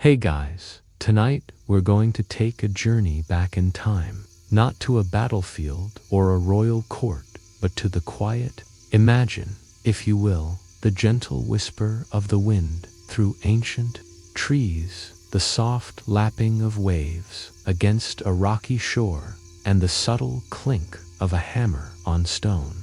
Hey guys, tonight we're going to take a journey back in time, not to a battlefield or a royal court, but to the quiet. Imagine, if you will, the gentle whisper of the wind through ancient trees, the soft lapping of waves against a rocky shore, and the subtle clink of a hammer on stone.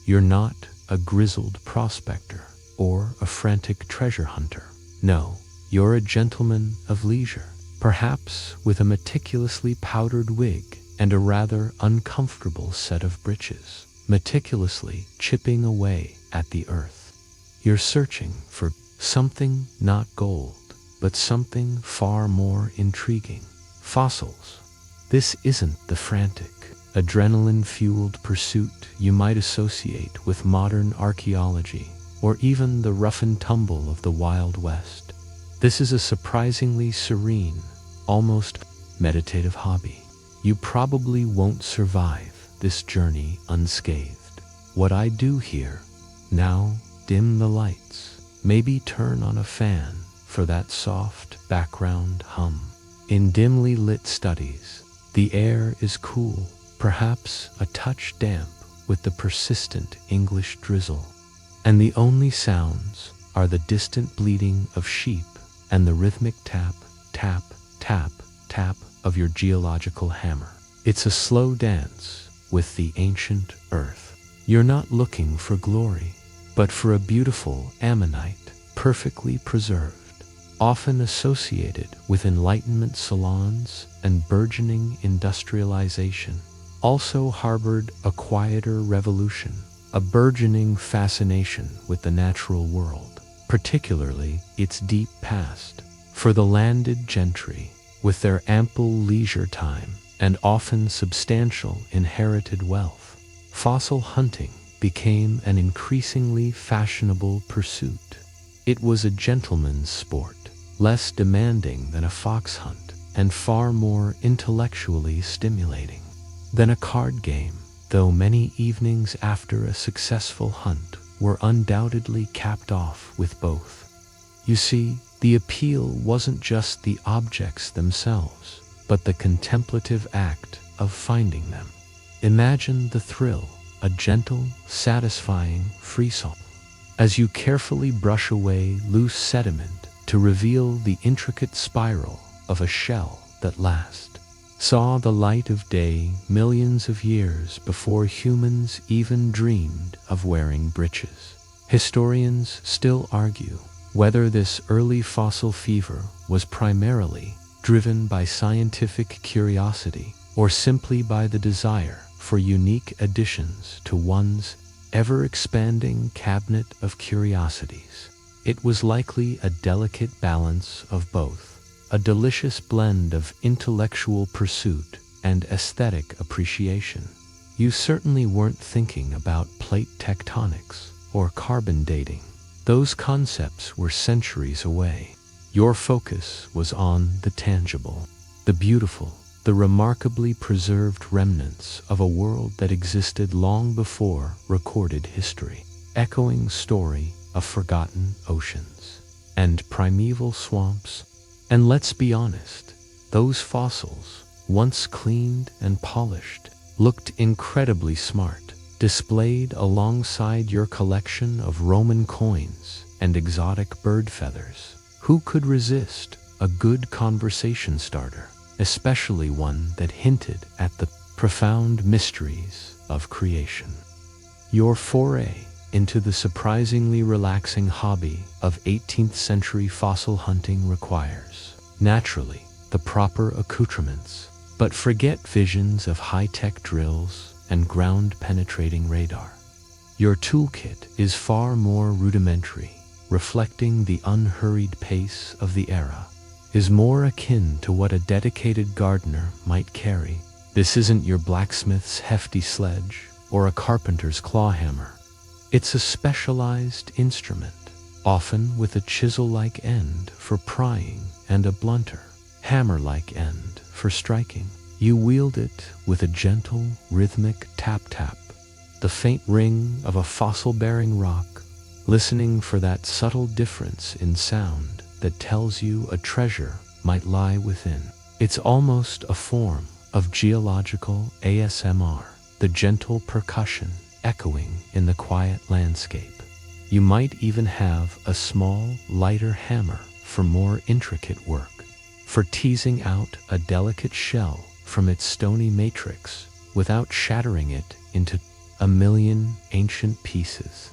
You're not a grizzled prospector or a frantic treasure hunter. No. You're a gentleman of leisure, perhaps with a meticulously powdered wig and a rather uncomfortable set of breeches, meticulously chipping away at the earth. You're searching for something not gold, but something far more intriguing. Fossils. This isn't the frantic, adrenaline-fueled pursuit you might associate with modern archaeology, or even the rough and tumble of the Wild West. This is a surprisingly serene, almost meditative hobby. You probably won't survive this journey unscathed. What I do here, now dim the lights, maybe turn on a fan for that soft background hum. In dimly lit studies, the air is cool, perhaps a touch damp with the persistent English drizzle, and the only sounds are the distant bleating of sheep and the rhythmic tap, tap, tap, tap of your geological hammer. It's a slow dance with the ancient earth. You're not looking for glory, but for a beautiful ammonite, perfectly preserved, often associated with Enlightenment salons and burgeoning industrialization. Also harbored a quieter revolution, a burgeoning fascination with the natural world, particularly its deep past. For the landed gentry, with their ample leisure time and often substantial inherited wealth, fossil hunting became an increasingly fashionable pursuit. It was a gentleman's sport, less demanding than a fox hunt, and far more intellectually stimulating than a card game, though many evenings after a successful hunt were undoubtedly capped off with both. You see, the appeal wasn't just the objects themselves, but the contemplative act of finding them. Imagine the thrill, a gentle, satisfying frisson, as you carefully brush away loose sediment to reveal the intricate spiral of a shell that last saw the light of day millions of years before humans even dreamed of wearing breeches. Historians still argue whether this early fossil fever was primarily driven by scientific curiosity or simply by the desire for unique additions to one's ever-expanding cabinet of curiosities. It was likely a delicate balance of both, a delicious blend of intellectual pursuit and aesthetic appreciation. You certainly weren't thinking about plate tectonics or carbon dating. Those concepts were centuries away. Your focus was on the tangible, the beautiful, the remarkably preserved remnants of a world that existed long before recorded history, echoing story of forgotten oceans and primeval swamps. And let's be honest, those fossils, once cleaned and polished, looked incredibly smart, displayed alongside your collection of Roman coins and exotic bird feathers. Who could resist a good conversation starter, especially one that hinted at the profound mysteries of creation? Your foray into the surprisingly relaxing hobby of 18th century fossil hunting requires, naturally, the proper accoutrements. But forget visions of high-tech drills and ground-penetrating radar. Your toolkit is far more rudimentary, reflecting the unhurried pace of the era, is more akin to what a dedicated gardener might carry. This isn't your blacksmith's hefty sledge or a carpenter's clawhammer. It's a specialized instrument, often with a chisel-like end for prying and a blunter, hammer-like end for striking. You wield it with a gentle, rhythmic tap-tap, the faint ring of a fossil-bearing rock, listening for that subtle difference in sound that tells you a treasure might lie within. It's almost a form of geological ASMR, the gentle percussion echoing in the quiet landscape. You might even have a small, lighter hammer for more intricate work, for teasing out a delicate shell from its stony matrix without shattering it into a million ancient pieces.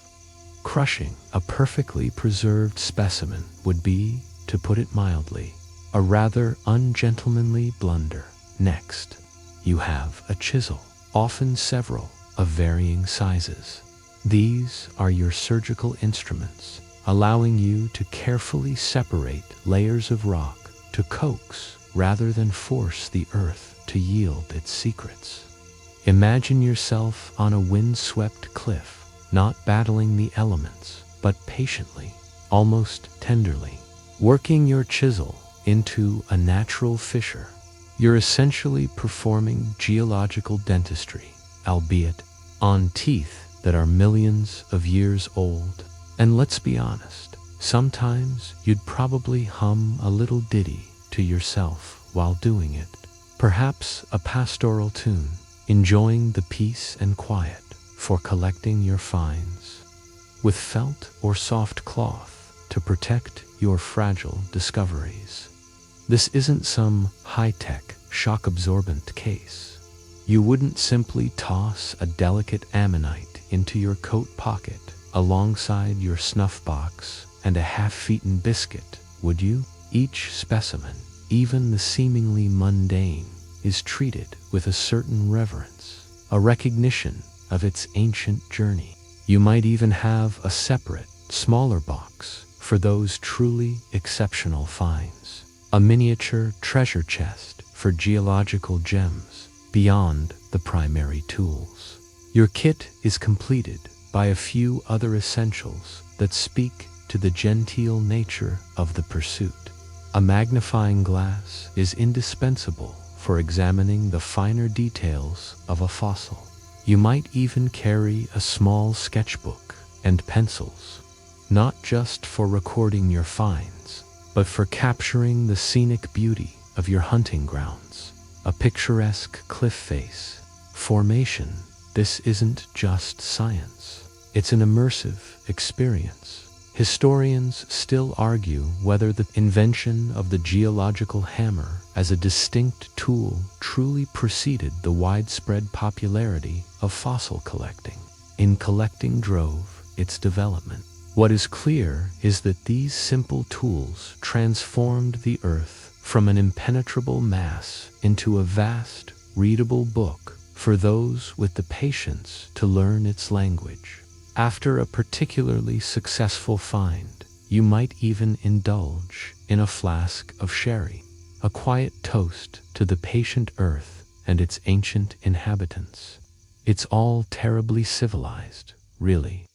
Crushing a perfectly preserved specimen would be, to put it mildly, a rather ungentlemanly blunder. Next, you have a chisel, often several of varying sizes. These are your surgical instruments, allowing you to carefully separate layers of rock, to coax rather than force the earth to yield its secrets. Imagine yourself on a wind-swept cliff, not battling the elements, but patiently, almost tenderly, working your chisel into a natural fissure. You're essentially performing geological dentistry, albeit on teeth that are millions of years old. And let's be honest, sometimes you'd probably hum a little ditty to yourself while doing it. Perhaps a pastoral tune, enjoying the peace and quiet for collecting your finds, with felt or soft cloth to protect your fragile discoveries. This isn't some high-tech, shock-absorbent case. You wouldn't simply toss a delicate ammonite into your coat pocket alongside your snuff box and a half-eaten biscuit, would you? Each specimen, even the seemingly mundane, is treated with a certain reverence, a recognition of its ancient journey. You might even have a separate, smaller box for those truly exceptional finds, a miniature treasure chest for geological gems beyond the primary tools. Your kit is completed by a few other essentials that speak to the genteel nature of the pursuit. A magnifying glass is indispensable for examining the finer details of a fossil. You might even carry a small sketchbook and pencils, not just for recording your finds, but for capturing the scenic beauty of your hunting grounds. A picturesque cliff face formation. This isn't just science. It's an immersive experience. Historians still argue whether the invention of the geological hammer as a distinct tool truly preceded the widespread popularity of fossil collecting. In collecting drove its development. What is clear is that these simple tools transformed the earth from an impenetrable mass into a vast, readable book for those with the patience to learn its language. After a particularly successful find, you might even indulge in a flask of sherry, a quiet toast to the patient earth and its ancient inhabitants. It's all terribly civilized, really.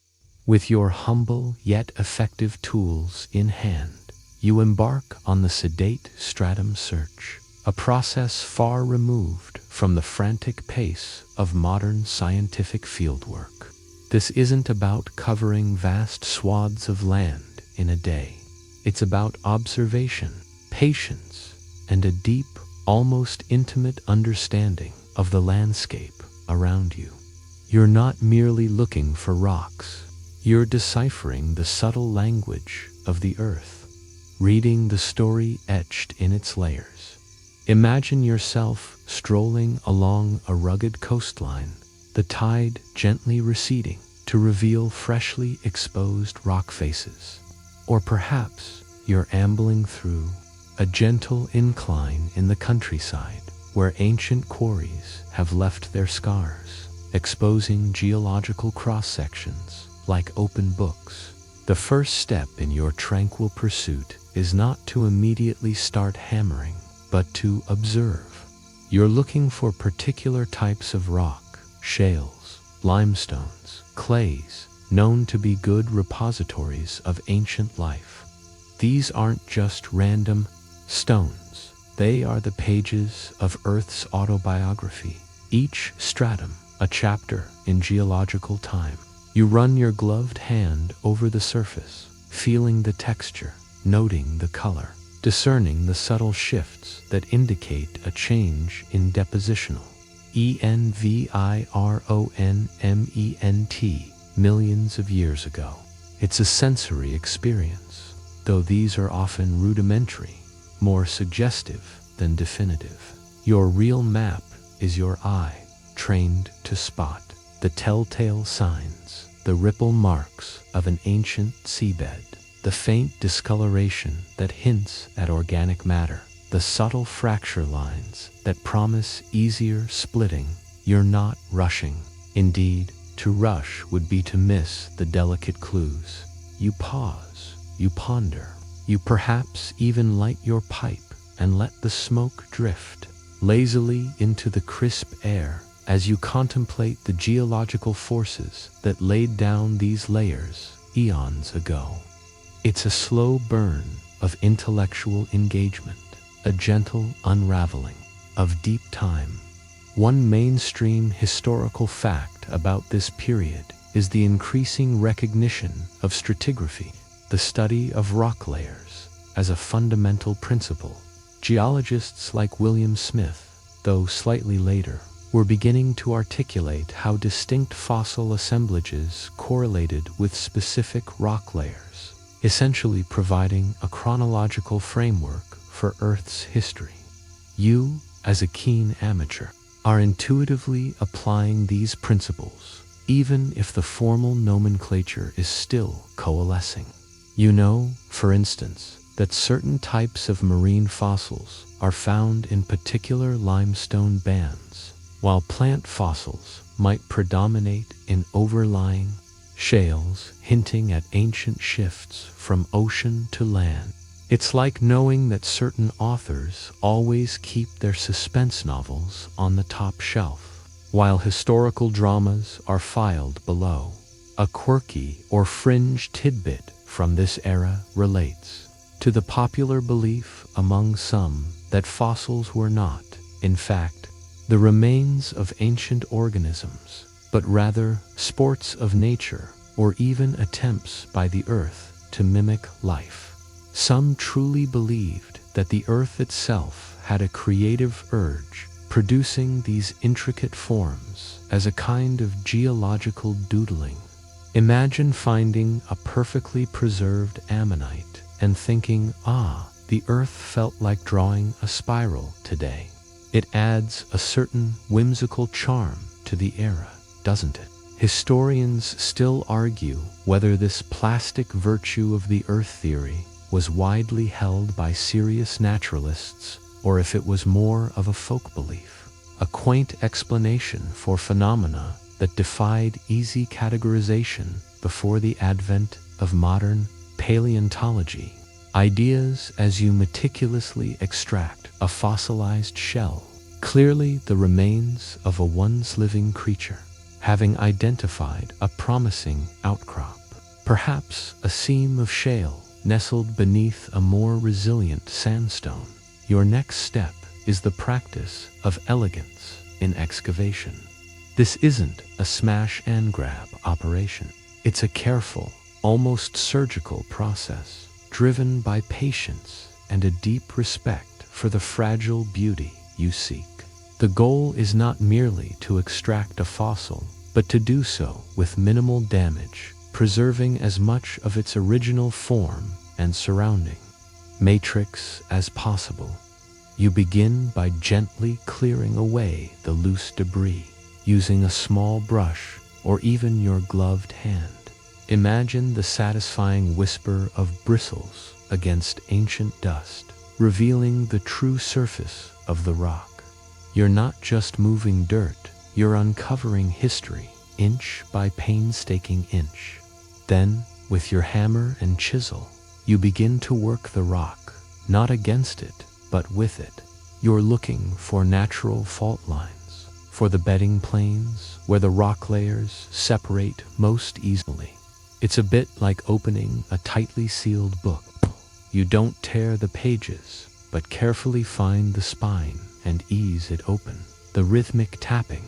With your humble yet effective tools in hand, you embark on the sedate stratum search, a process far removed from the frantic pace of modern scientific fieldwork. This isn't about covering vast swaths of land in a day. It's about observation, patience, and a deep, almost intimate understanding of the landscape around you. You're not merely looking for rocks. You're deciphering the subtle language of the earth, reading the story etched in its layers. Imagine yourself strolling along a rugged coastline, the tide gently receding to reveal freshly exposed rock faces. Or perhaps you're ambling through a gentle incline in the countryside where ancient quarries have left their scars, exposing geological cross-sections like open books. The first step in your tranquil pursuit is not to immediately start hammering, but to observe. You're looking for particular types of rock, shales, limestones, clays, known to be good repositories of ancient life. These aren't just random stones. They are the pages of Earth's autobiography, each stratum a chapter in geological time. You run your gloved hand over the surface, feeling the texture, noting the color, discerning the subtle shifts that indicate a change in depositional environment millions of years ago. It's a sensory experience, though these are often rudimentary, more suggestive than definitive. Your real map is your eye, trained to spot the telltale signs, the ripple marks of an ancient seabed, the faint discoloration that hints at organic matter, the subtle fracture lines that promise easier splitting. You're not rushing. Indeed, to rush would be to miss the delicate clues. You pause, you ponder, you perhaps even light your pipe and let the smoke drift lazily into the crisp air as you contemplate the geological forces that laid down these layers eons ago. It's a slow burn of intellectual engagement, a gentle unraveling of deep time. One mainstream historical fact about this period is the increasing recognition of stratigraphy, the study of rock layers, as a fundamental principle. Geologists like William Smith, though slightly later, were beginning to articulate how distinct fossil assemblages correlated with specific rock layers, essentially providing a chronological framework for Earth's history. You, as a keen amateur, are intuitively applying these principles, even if the formal nomenclature is still coalescing. You know, for instance, that certain types of marine fossils are found in particular limestone bands, while plant fossils might predominate in overlying shales, hinting at ancient shifts from ocean to land. It's like knowing that certain authors always keep their suspense novels on the top shelf, while historical dramas are filed below. A quirky or fringe tidbit from this era relates to the popular belief among some that fossils were not, in fact, the remains of ancient organisms, but rather sports of nature or even attempts by the Earth to mimic life. Some truly believed that the Earth itself had a creative urge, producing these intricate forms as a kind of geological doodling. Imagine finding a perfectly preserved ammonite and thinking, the Earth felt like drawing a spiral today. It adds a certain whimsical charm to the era, doesn't it? Historians still argue whether this plastic virtue of the Earth theory was widely held by serious naturalists or if it was more of a folk belief, a quaint explanation for phenomena that defied easy categorization before the advent of modern paleontology. Ideas as you meticulously extract a fossilized shell, clearly the remains of a once living creature, having identified a promising outcrop, perhaps a seam of shale nestled beneath a more resilient sandstone. Your next step is the practice of elegance in excavation. This isn't a smash and grab operation. It's a careful, almost surgical process, driven by patience and a deep respect for the fragile beauty you seek. The goal is not merely to extract a fossil, but to do so with minimal damage, preserving as much of its original form and surrounding matrix as possible. You begin by gently clearing away the loose debris, using a small brush or even your gloved hand. Imagine the satisfying whisper of bristles against ancient dust, revealing the true surface of the rock. You're not just moving dirt, you're uncovering history, inch by painstaking inch. Then, with your hammer and chisel, you begin to work the rock, not against it, but with it. You're looking for natural fault lines, for the bedding planes where the rock layers separate most easily. It's a bit like opening a tightly sealed book. You don't tear the pages, but carefully find the spine and ease it open. The rhythmic tapping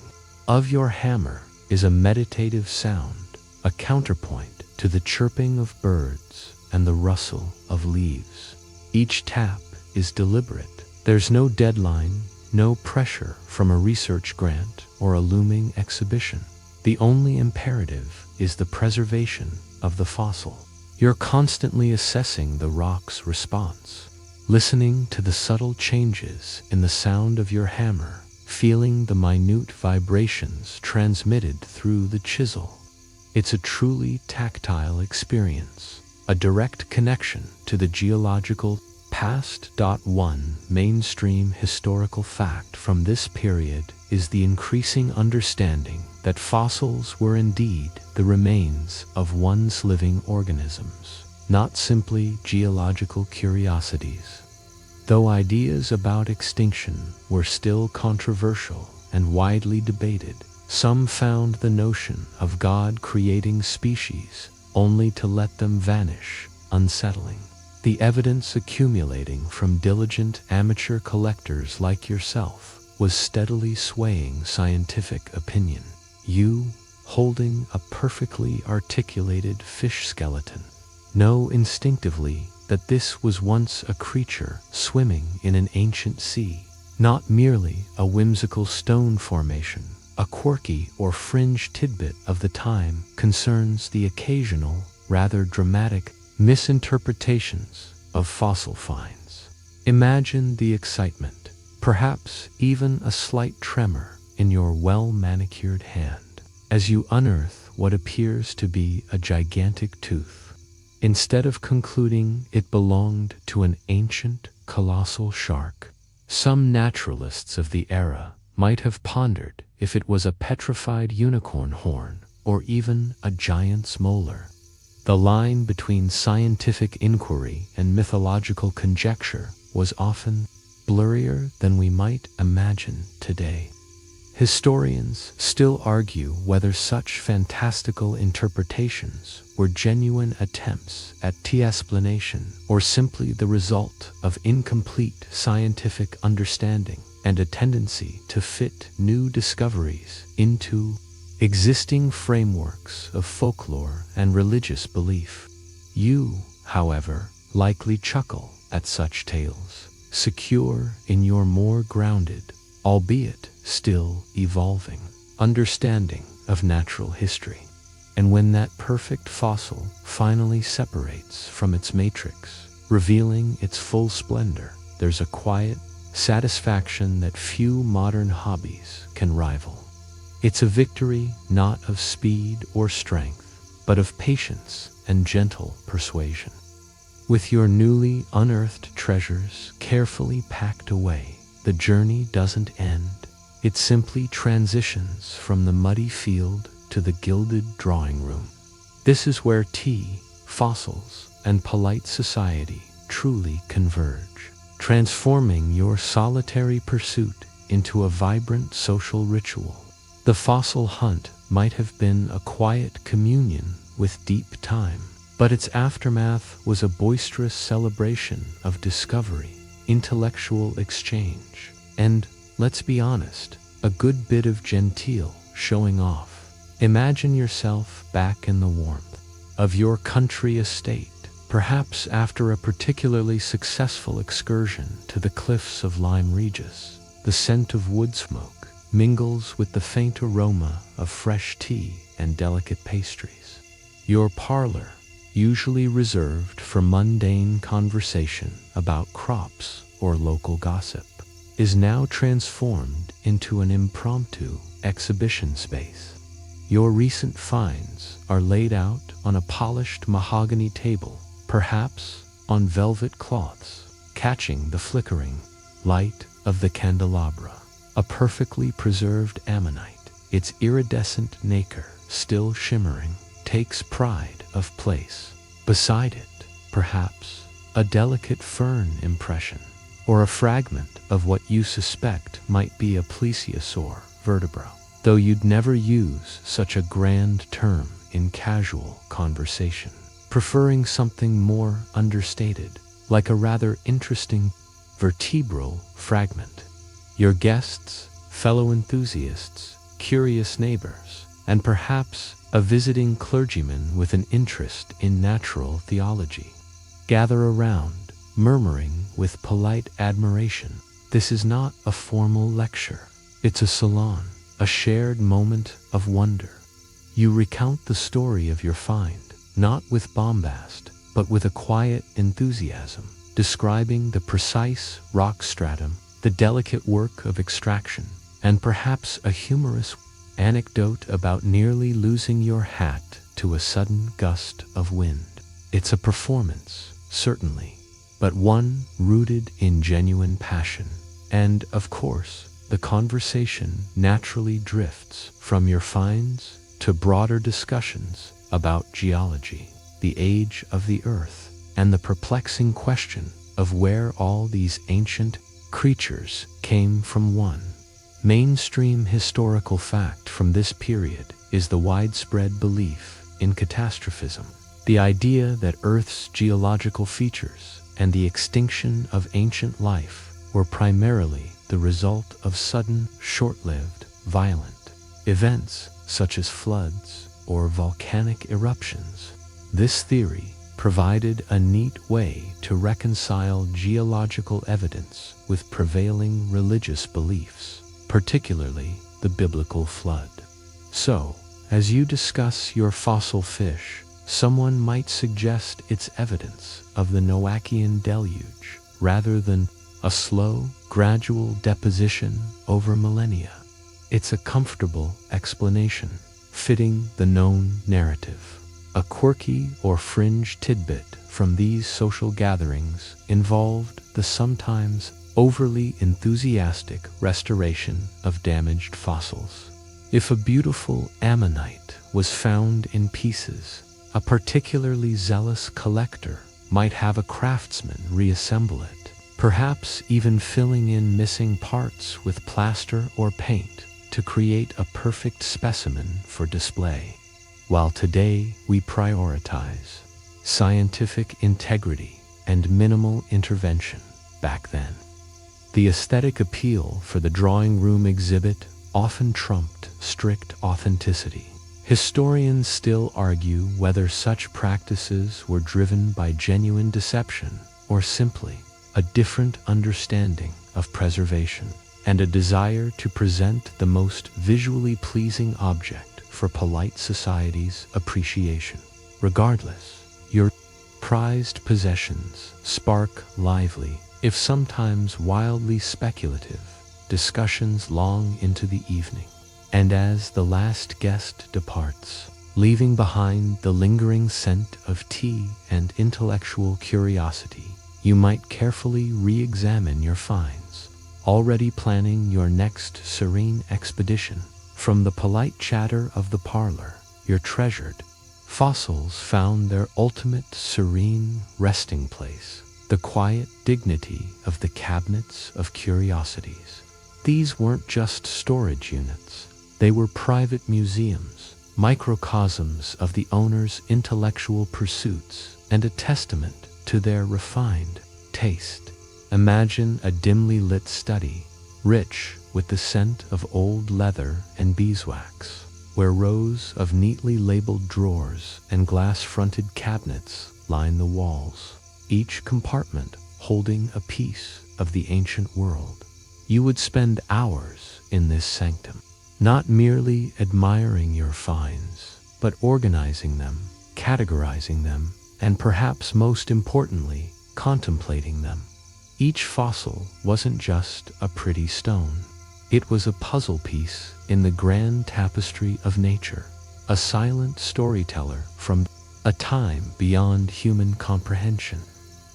of your hammer is a meditative sound, a counterpoint to the chirping of birds and the rustle of leaves. Each tap is deliberate. There's no deadline, no pressure from a research grant or a looming exhibition. The only imperative is the preservation of the fossil. You're constantly assessing the rock's response, listening to the subtle changes in the sound of your hammer, feeling the minute vibrations transmitted through the chisel. It's a truly tactile experience, a direct connection to the geological past. One mainstream historical fact from this period is the increasing understanding that fossils were indeed the remains of once living organisms, not simply geological curiosities. Though ideas about extinction were still controversial and widely debated, some found the notion of God creating species only to let them vanish unsettling. The evidence accumulating from diligent amateur collectors like yourself was steadily swaying scientific opinion. You, holding a perfectly articulated fish skeleton, know instinctively that this was once a creature swimming in an ancient sea, not merely a whimsical stone formation. A quirky or fringe tidbit of the time concerns the occasional, rather dramatic, misinterpretations of fossil finds. Imagine the excitement, perhaps even a slight tremor in your well-manicured hand, as you unearth what appears to be a gigantic tooth. Instead of concluding it belonged to an ancient, colossal shark, some naturalists of the era might have pondered if it was a petrified unicorn horn or even a giant's molar. The line between scientific inquiry and mythological conjecture was often blurrier than we might imagine today. Historians still argue whether such fantastical interpretations were genuine attempts at explanation or simply the result of incomplete scientific understanding and a tendency to fit new discoveries into existing frameworks of folklore and religious belief. You, however, likely chuckle at such tales, secure in your more grounded, albeit still evolving, understanding of natural history. And when that perfect fossil finally separates from its matrix, revealing its full splendor, there's a quiet satisfaction that few modern hobbies can rival. It's a victory not of speed or strength, but of patience and gentle persuasion. With your newly unearthed treasures carefully packed away, the journey doesn't end. It simply transitions from the muddy field to the gilded drawing room. This is where tea, fossils, and polite society truly converge, transforming your solitary pursuit into a vibrant social ritual. The fossil hunt might have been a quiet communion with deep time, but its aftermath was a boisterous celebration of discovery, intellectual exchange, and, let's be honest, a good bit of genteel showing off. Imagine yourself back in the warmth of your country estate, perhaps after a particularly successful excursion to the cliffs of Lyme Regis. The scent of wood smoke mingles with the faint aroma of fresh tea and delicate pastries. Your parlor, usually reserved for mundane conversation about crops or local gossip, is now transformed into an impromptu exhibition space. Your recent finds are laid out on a polished mahogany table, perhaps on velvet cloths, catching the flickering light of the candelabra. A perfectly preserved ammonite, its iridescent nacre still shimmering, takes pride of place. Beside it, perhaps, a delicate fern impression, or a fragment of what you suspect might be a plesiosaur vertebra, though you'd never use such a grand term in casual conversation, preferring something more understated, like a rather interesting vertebral fragment. Your guests, fellow enthusiasts, curious neighbors, and perhaps a visiting clergyman with an interest in natural theology, gather around, murmuring with polite admiration. This is not a formal lecture. It's a salon, a shared moment of wonder. You recount the story of your find, not with bombast, but with a quiet enthusiasm, describing the precise rock stratum, the delicate work of extraction, and perhaps a humorous anecdote about nearly losing your hat to a sudden gust of wind. It's a performance, certainly, but one rooted in genuine passion. And, of course, the conversation naturally drifts from your finds to broader discussions about geology, the age of the earth, and the perplexing question of where all these ancient creatures came from. One mainstream historical fact from this period is the widespread belief in catastrophism, the idea that Earth's geological features and the extinction of ancient life were primarily the result of sudden, short-lived, violent events such as floods or volcanic eruptions. This theory provided a neat way to reconcile geological evidence with prevailing religious beliefs, particularly the biblical flood. So, as you discuss your fossil fish, someone might suggest it's evidence of the Noachian deluge rather than a slow, gradual deposition over millennia. It's a comfortable explanation, fitting the known narrative. A quirky or fringe tidbit from these social gatherings involved the sometimes overly enthusiastic restoration of damaged fossils. If a beautiful ammonite was found in pieces, a particularly zealous collector might have a craftsman reassemble it, perhaps even filling in missing parts with plaster or paint to create a perfect specimen for display. While today we prioritize scientific integrity and minimal intervention, back then, the aesthetic appeal for the drawing room exhibit often trumped strict authenticity. Historians still argue whether such practices were driven by genuine deception or simply a different understanding of preservation and a desire to present the most visually pleasing object for polite society's appreciation. Regardless, your prized possessions spark lively, if sometimes wildly speculative, discussions long into the evening. And as the last guest departs, leaving behind the lingering scent of tea and intellectual curiosity, you might carefully re-examine your finds, already planning your next serene expedition. From the polite chatter of the parlor, your treasured fossils found their ultimate serene resting place, the quiet dignity of the cabinets of curiosities. These weren't just storage units. They were private museums, microcosms of the owner's intellectual pursuits, and a testament to their refined taste. Imagine a dimly lit study, rich with the scent of old leather and beeswax, where rows of neatly labeled drawers and glass-fronted cabinets line the walls, each compartment holding a piece of the ancient world. You would spend hours in this sanctum, not merely admiring your finds, but organizing them, categorizing them, and perhaps most importantly, contemplating them. Each fossil wasn't just a pretty stone. It was a puzzle piece in the grand tapestry of nature, a silent storyteller from a time beyond human comprehension.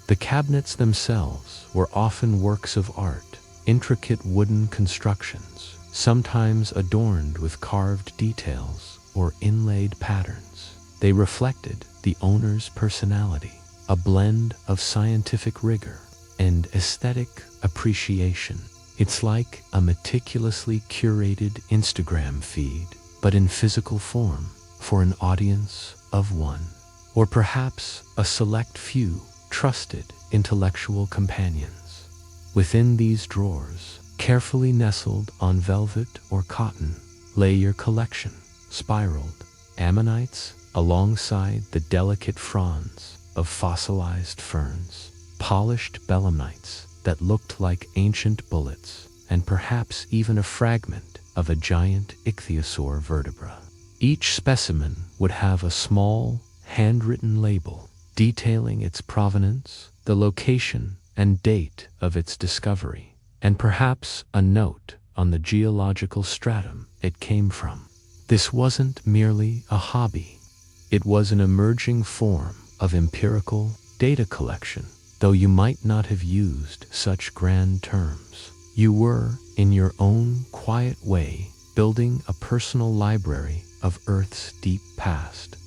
The cabinets themselves were often works of art, intricate wooden constructions, sometimes adorned with carved details or inlaid patterns. They reflected the owner's personality, a blend of scientific rigor and aesthetic appreciation. It's like a meticulously curated Instagram feed, but in physical form, for an audience of one, or perhaps a select few trusted intellectual companions. Within these drawers, carefully nestled on velvet or cotton, lay your collection, spiraled ammonites alongside the delicate fronds of fossilized ferns. polished belemnites that looked like ancient bullets, and perhaps even a fragment of a giant ichthyosaur vertebra. Each specimen would have a small, handwritten label detailing its provenance, the location and date of its discovery, and perhaps a note on the geological stratum it came from. This wasn't merely a hobby. It was an emerging form of empirical data collection. Though you might not have used such grand terms, you were, in your own quiet way, building a personal library of Earth's deep past.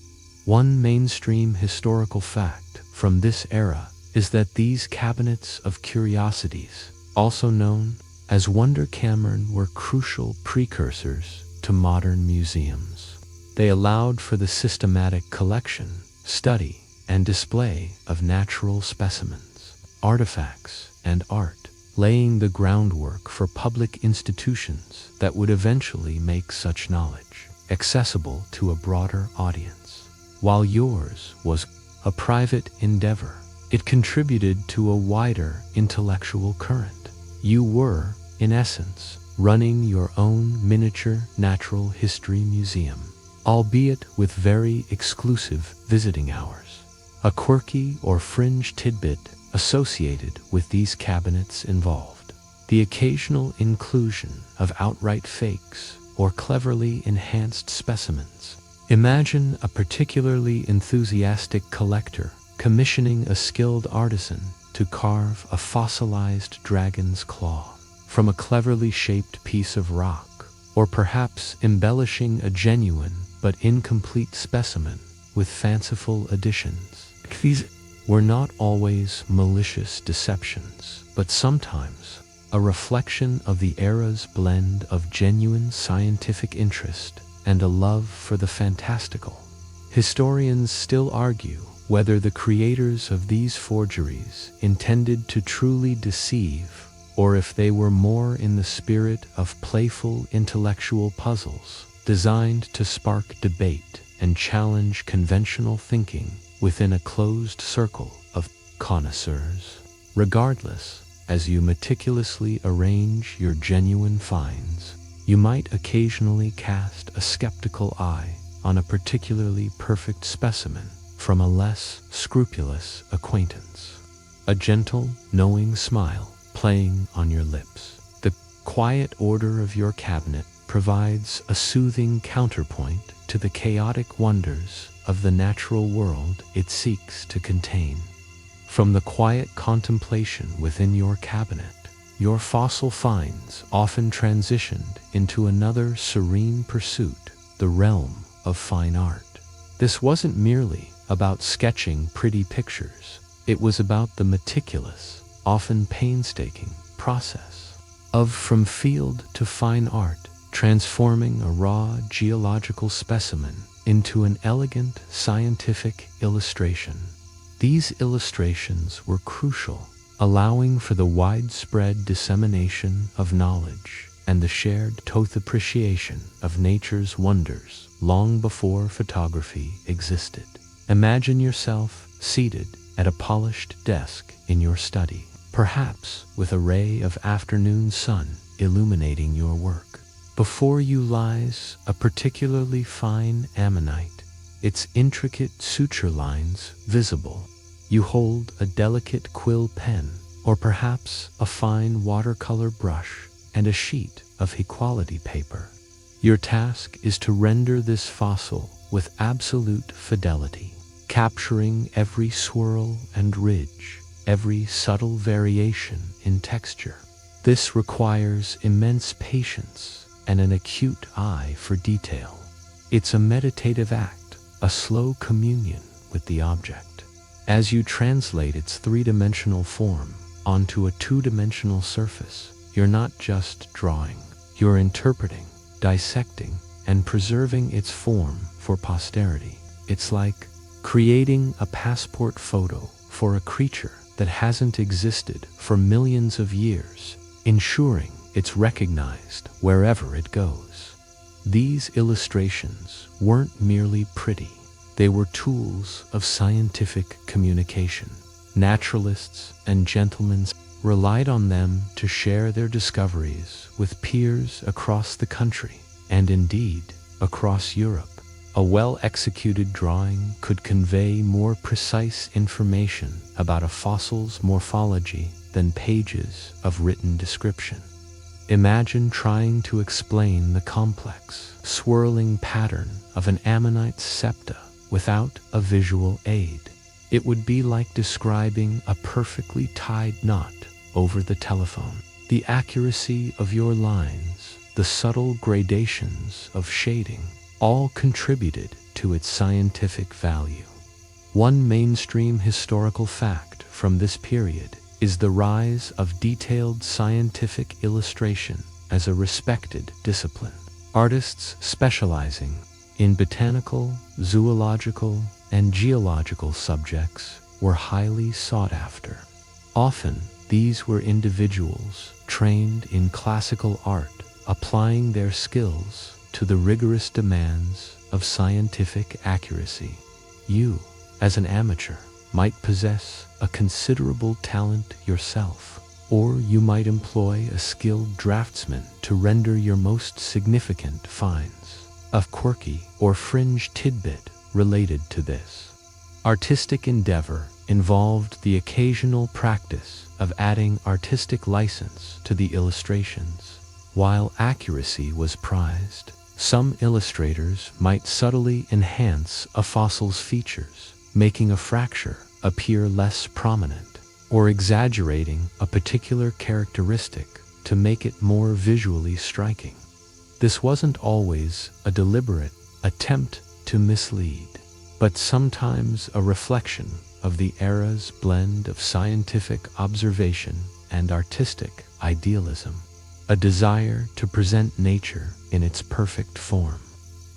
One mainstream historical fact from this era is that these cabinets of curiosities, also known as Wunderkammern, were crucial precursors to modern museums. They allowed for the systematic collection, study, and display of natural specimens, artifacts, and art, laying the groundwork for public institutions that would eventually make such knowledge accessible to a broader audience. While yours was a private endeavor, it contributed to a wider intellectual current. You were, in essence, running your own miniature natural history museum, albeit with very exclusive visiting hours. A quirky or fringe tidbit associated with these cabinets involved the occasional inclusion of outright fakes or cleverly enhanced specimens. Imagine a particularly enthusiastic collector commissioning a skilled artisan to carve a fossilized dragon's claw from a cleverly shaped piece of rock, or perhaps embellishing a genuine but incomplete specimen with fanciful additions. These were not always malicious deceptions, but sometimes a reflection of the era's blend of genuine scientific interest and a love for the fantastical. Historians still argue whether the creators of these forgeries intended to truly deceive, or if they were more in the spirit of playful intellectual puzzles designed to spark debate and challenge conventional thinking within a closed circle of connoisseurs. Regardless, as you meticulously arrange your genuine finds, you might occasionally cast a skeptical eye on a particularly perfect specimen from a less scrupulous acquaintance. A gentle, knowing smile playing on your lips. The quiet order of your cabinet provides a soothing counterpoint to the chaotic wonders of the natural world it seeks to contain. From the quiet contemplation within your cabinet, your fossil finds often transitioned into another serene pursuit, the realm of fine art. This wasn't merely about sketching pretty pictures. It was about the meticulous, often painstaking process of from field to fine art, transforming a raw geological specimen into an elegant scientific illustration. These illustrations were crucial, allowing for the widespread dissemination of knowledge and the shared appreciation of nature's wonders long before photography existed. Imagine yourself seated at a polished desk in your study, perhaps with a ray of afternoon sun illuminating your work. Before you lies a particularly fine ammonite, its intricate suture lines visible. You hold a delicate quill pen, or perhaps a fine watercolor brush and a sheet of equality paper. Your task is to render this fossil with absolute fidelity, capturing every swirl and ridge, every subtle variation in texture. This requires immense patience and an acute eye for detail. It's a meditative act, a slow communion with the object. As you translate its three-dimensional form onto a two-dimensional surface, you're not just drawing, you're interpreting, dissecting, and preserving its form for posterity. It's like creating a passport photo for a creature that hasn't existed for millions of years, ensuring it's recognized wherever it goes. These illustrations weren't merely pretty. They were tools of scientific communication. naturalists, and gentlemen relied on them to share their discoveries with peers across the country, and indeed across Europe. A well-executed drawing could convey more precise information about a fossil's morphology than pages of written description. Imagine trying to explain the complex, swirling pattern of an ammonite's septa without a visual aid. It would be like describing a perfectly tied knot over the telephone. The accuracy of your lines, the subtle gradations of shading, all contributed to its scientific value. One mainstream historical fact from this period is the rise of detailed scientific illustration as a respected discipline. Artists specializing in botanical, zoological, and geological subjects were highly sought after. Often, these were individuals trained in classical art, applying their skills to the rigorous demands of scientific accuracy. You, as an amateur, might possess a considerable talent yourself, or you might employ a skilled draftsman to render your most significant finds. A quirky or fringe tidbit related to this artistic endeavor involved the occasional practice of adding artistic license to the illustrations. While accuracy was prized, some illustrators might subtly enhance a fossil's features, making a fracture appear less prominent, or exaggerating a particular characteristic to make it more visually striking. This wasn't always a deliberate attempt to mislead, but sometimes a reflection of the era's blend of scientific observation and artistic idealism, a desire to present nature in its perfect form.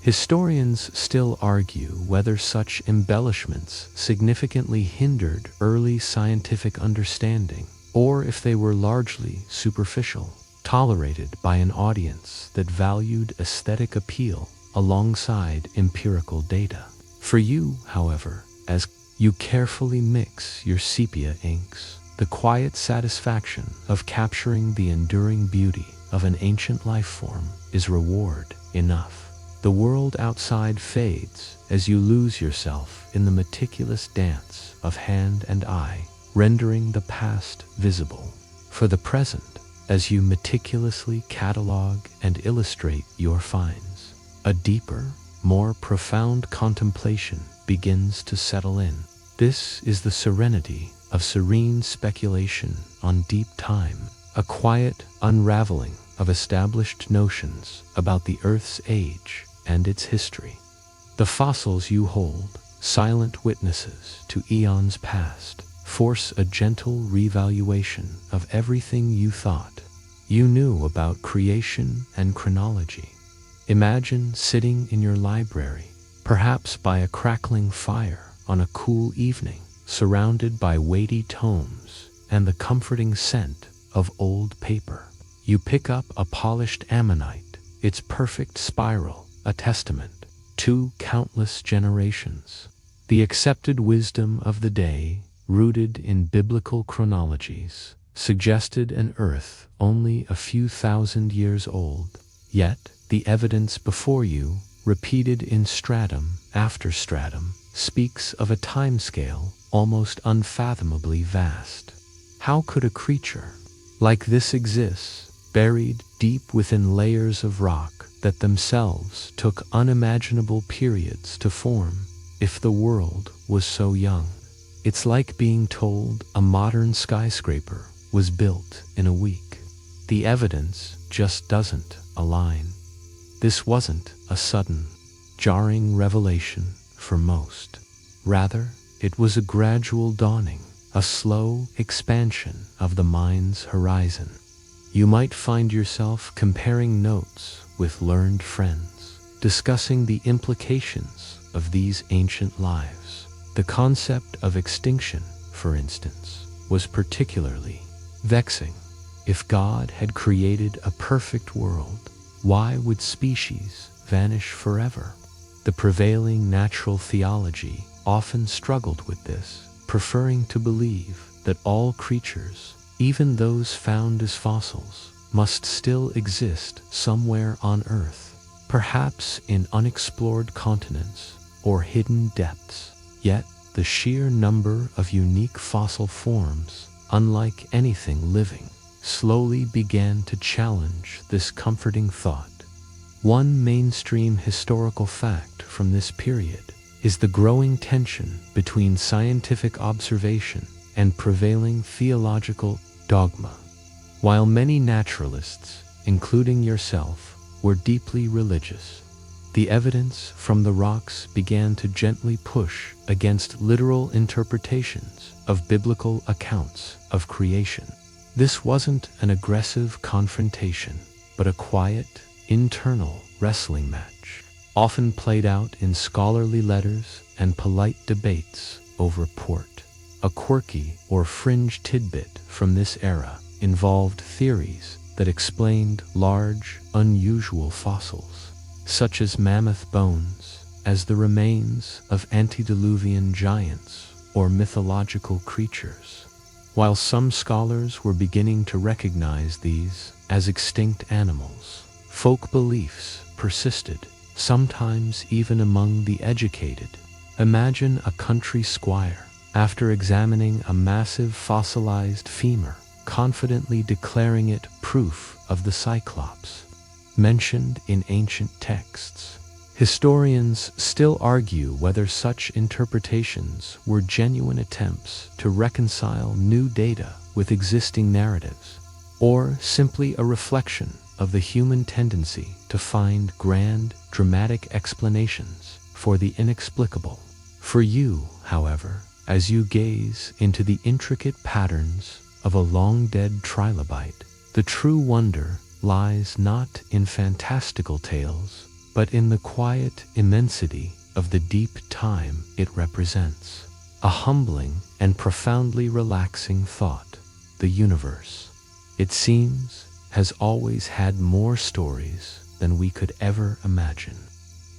Historians still argue whether such embellishments significantly hindered early scientific understanding, or if they were largely superficial, tolerated by an audience that valued aesthetic appeal alongside empirical data. For you, however, as you carefully mix your sepia inks, the quiet satisfaction of capturing the enduring beauty of an ancient life form is reward enough. The world outside fades as you lose yourself in the meticulous dance of hand and eye, rendering the past visible. For the present, as you meticulously catalog and illustrate your finds, a deeper, more profound contemplation begins to settle in. This is the serenity of serene speculation on deep time, a quiet unraveling of established notions about the Earth's age and its history. The fossils you hold, silent witnesses to eons past, force a gentle revaluation of everything you thought you knew about creation and chronology. Imagine sitting in your library, perhaps by a crackling fire on a cool evening, surrounded by weighty tomes and the comforting scent of old paper. You pick up a polished ammonite, its perfect spiral, a testament to countless generations. The accepted wisdom of the day, rooted in biblical chronologies, suggested an Earth only a few thousand years old. Yet, the evidence before you, repeated in stratum after stratum, speaks of a timescale almost unfathomably vast. How could a creature like this exist, buried deep within layers of rock that themselves took unimaginable periods to form, if the world was so young? It's like being told a modern skyscraper was built in a week. The evidence just doesn't align. This wasn't a sudden, jarring revelation for most. Rather, it was a gradual dawning, a slow expansion of the mind's horizon. You might find yourself comparing notes with learned friends, discussing the implications of these ancient lives. The concept of extinction, for instance, was particularly vexing. If God had created a perfect world, why would species vanish forever? The prevailing natural theology often struggled with this, preferring to believe that all creatures, even those found as fossils, must still exist somewhere on Earth, perhaps in unexplored continents or hidden depths. Yet, the sheer number of unique fossil forms, unlike anything living, slowly began to challenge this comforting thought. One mainstream historical fact from this period is the growing tension between scientific observation and prevailing theological dogma. While many naturalists, including yourself, were deeply religious, the evidence from the rocks began to gently push against literal interpretations of biblical accounts of creation. This wasn't an aggressive confrontation, but a quiet, internal wrestling match, often played out in scholarly letters and polite debates over port. A quirky or fringe tidbit from this era involved theories that explained large, unusual fossils, such as mammoth bones, as the remains of antediluvian giants or mythological creatures. While some scholars were beginning to recognize these as extinct animals, folk beliefs persisted, sometimes even among the educated. Imagine a country squire, after examining a massive fossilized femur, confidently declaring it proof of the Cyclops, mentioned in ancient texts. Historians still argue whether such interpretations were genuine attempts to reconcile new data with existing narratives, or simply a reflection of the human tendency to find grand, dramatic explanations for the inexplicable. For you, however, as you gaze into the intricate patterns of a long-dead trilobite, the true wonder lies not in fantastical tales, but in the quiet immensity of the deep time it represents. A humbling and profoundly relaxing thought. The universe, it seems, has always had more stories than we could ever imagine.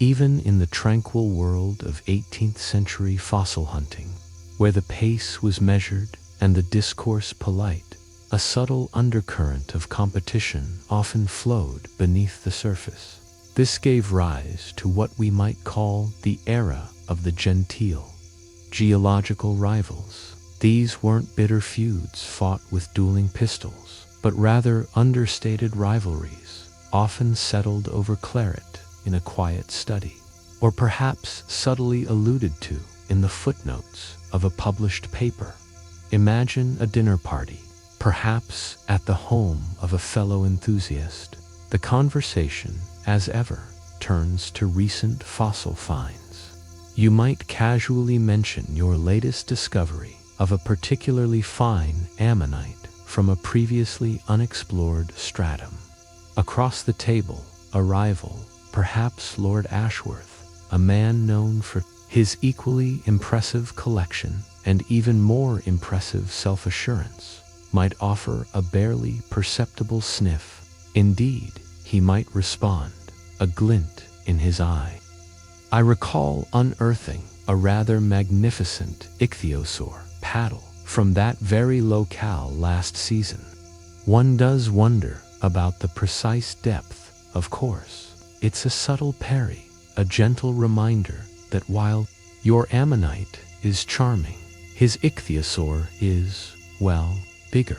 Even in the tranquil world of 18th century fossil hunting, where the pace was measured and the discourse polite, a subtle undercurrent of competition often flowed beneath the surface. This gave rise to what we might call the era of the gentile, geological rivals. These weren't bitter feuds fought with dueling pistols, but rather understated rivalries, often settled over claret in a quiet study, or perhaps subtly alluded to in the footnotes of a published paper. Imagine a dinner party, perhaps at the home of a fellow enthusiast. The conversation, as ever, turns to recent fossil finds. You might casually mention your latest discovery of a particularly fine ammonite from a previously unexplored stratum. Across the table, a rival, perhaps Lord Ashworth, a man known for his equally impressive collection and even more impressive self-assurance, might offer a barely perceptible sniff. Indeed, he might respond, a glint in his eye. I recall unearthing a rather magnificent ichthyosaur paddle from that very locale last season. One does wonder about the precise depth, of course. It's a subtle parry, a gentle reminder that while your ammonite is charming, his ichthyosaur is, well, bigger.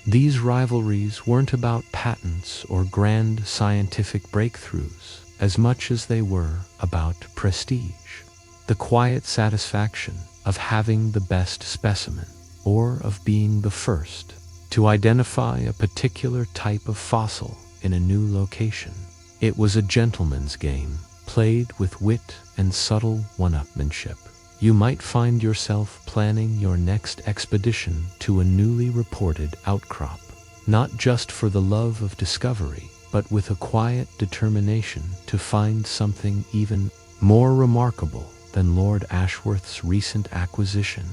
These rivalries weren't about patents or grand scientific breakthroughs as much as they were about prestige. The quiet satisfaction of having the best specimen, or of being the first to identify a particular type of fossil in a new location. It was a gentleman's game, played with wit and subtle one-upmanship. You might find yourself planning your next expedition to a newly reported outcrop, not just for the love of discovery, but with a quiet determination to find something even more remarkable than Lord Ashworth's recent acquisition.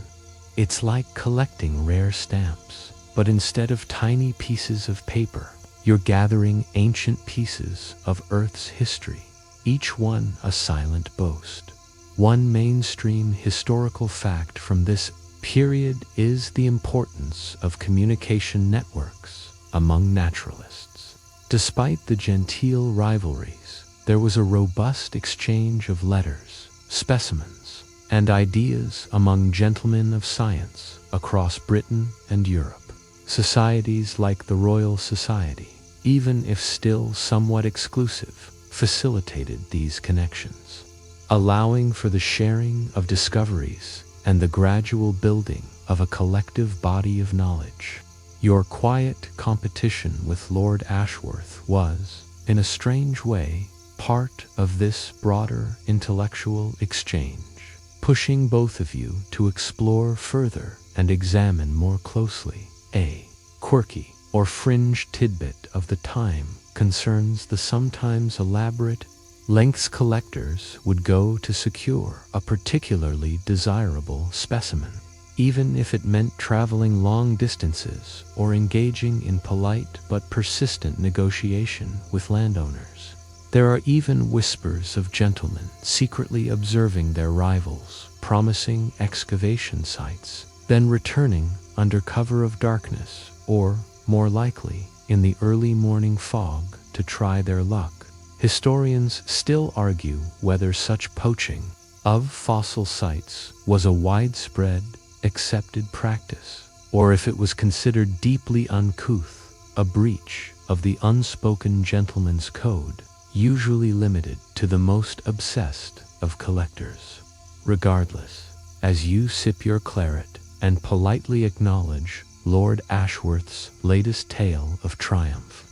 It's like collecting rare stamps, but instead of tiny pieces of paper, you're gathering ancient pieces of Earth's history, each one a silent boast. One mainstream historical fact from this period is the importance of communication networks among naturalists. Despite the genteel rivalries, there was a robust exchange of letters, specimens, and ideas among gentlemen of science across Britain and Europe. Societies like the Royal Society, even if still somewhat exclusive, facilitated these connections, allowing for the sharing of discoveries and the gradual building of a collective body of knowledge. Your quiet competition with Lord Ashworth was, in a strange way, part of this broader intellectual exchange, pushing both of you to explore further and examine more closely. A quirky or fringe tidbit of the time concerns the sometimes elaborate lengths collectors would go to secure a particularly desirable specimen, even if it meant traveling long distances or engaging in polite but persistent negotiation with landowners. There are even whispers of gentlemen secretly observing their rivals, promising excavation sites, then returning under cover of darkness, or, more likely, in the early morning fog to try their luck. Historians still argue whether such poaching of fossil sites was a widespread, accepted practice, or if it was considered deeply uncouth, a breach of the unspoken gentleman's code, usually limited to the most obsessed of collectors. Regardless, as you sip your claret and politely acknowledge Lord Ashworth's latest tale of triumph,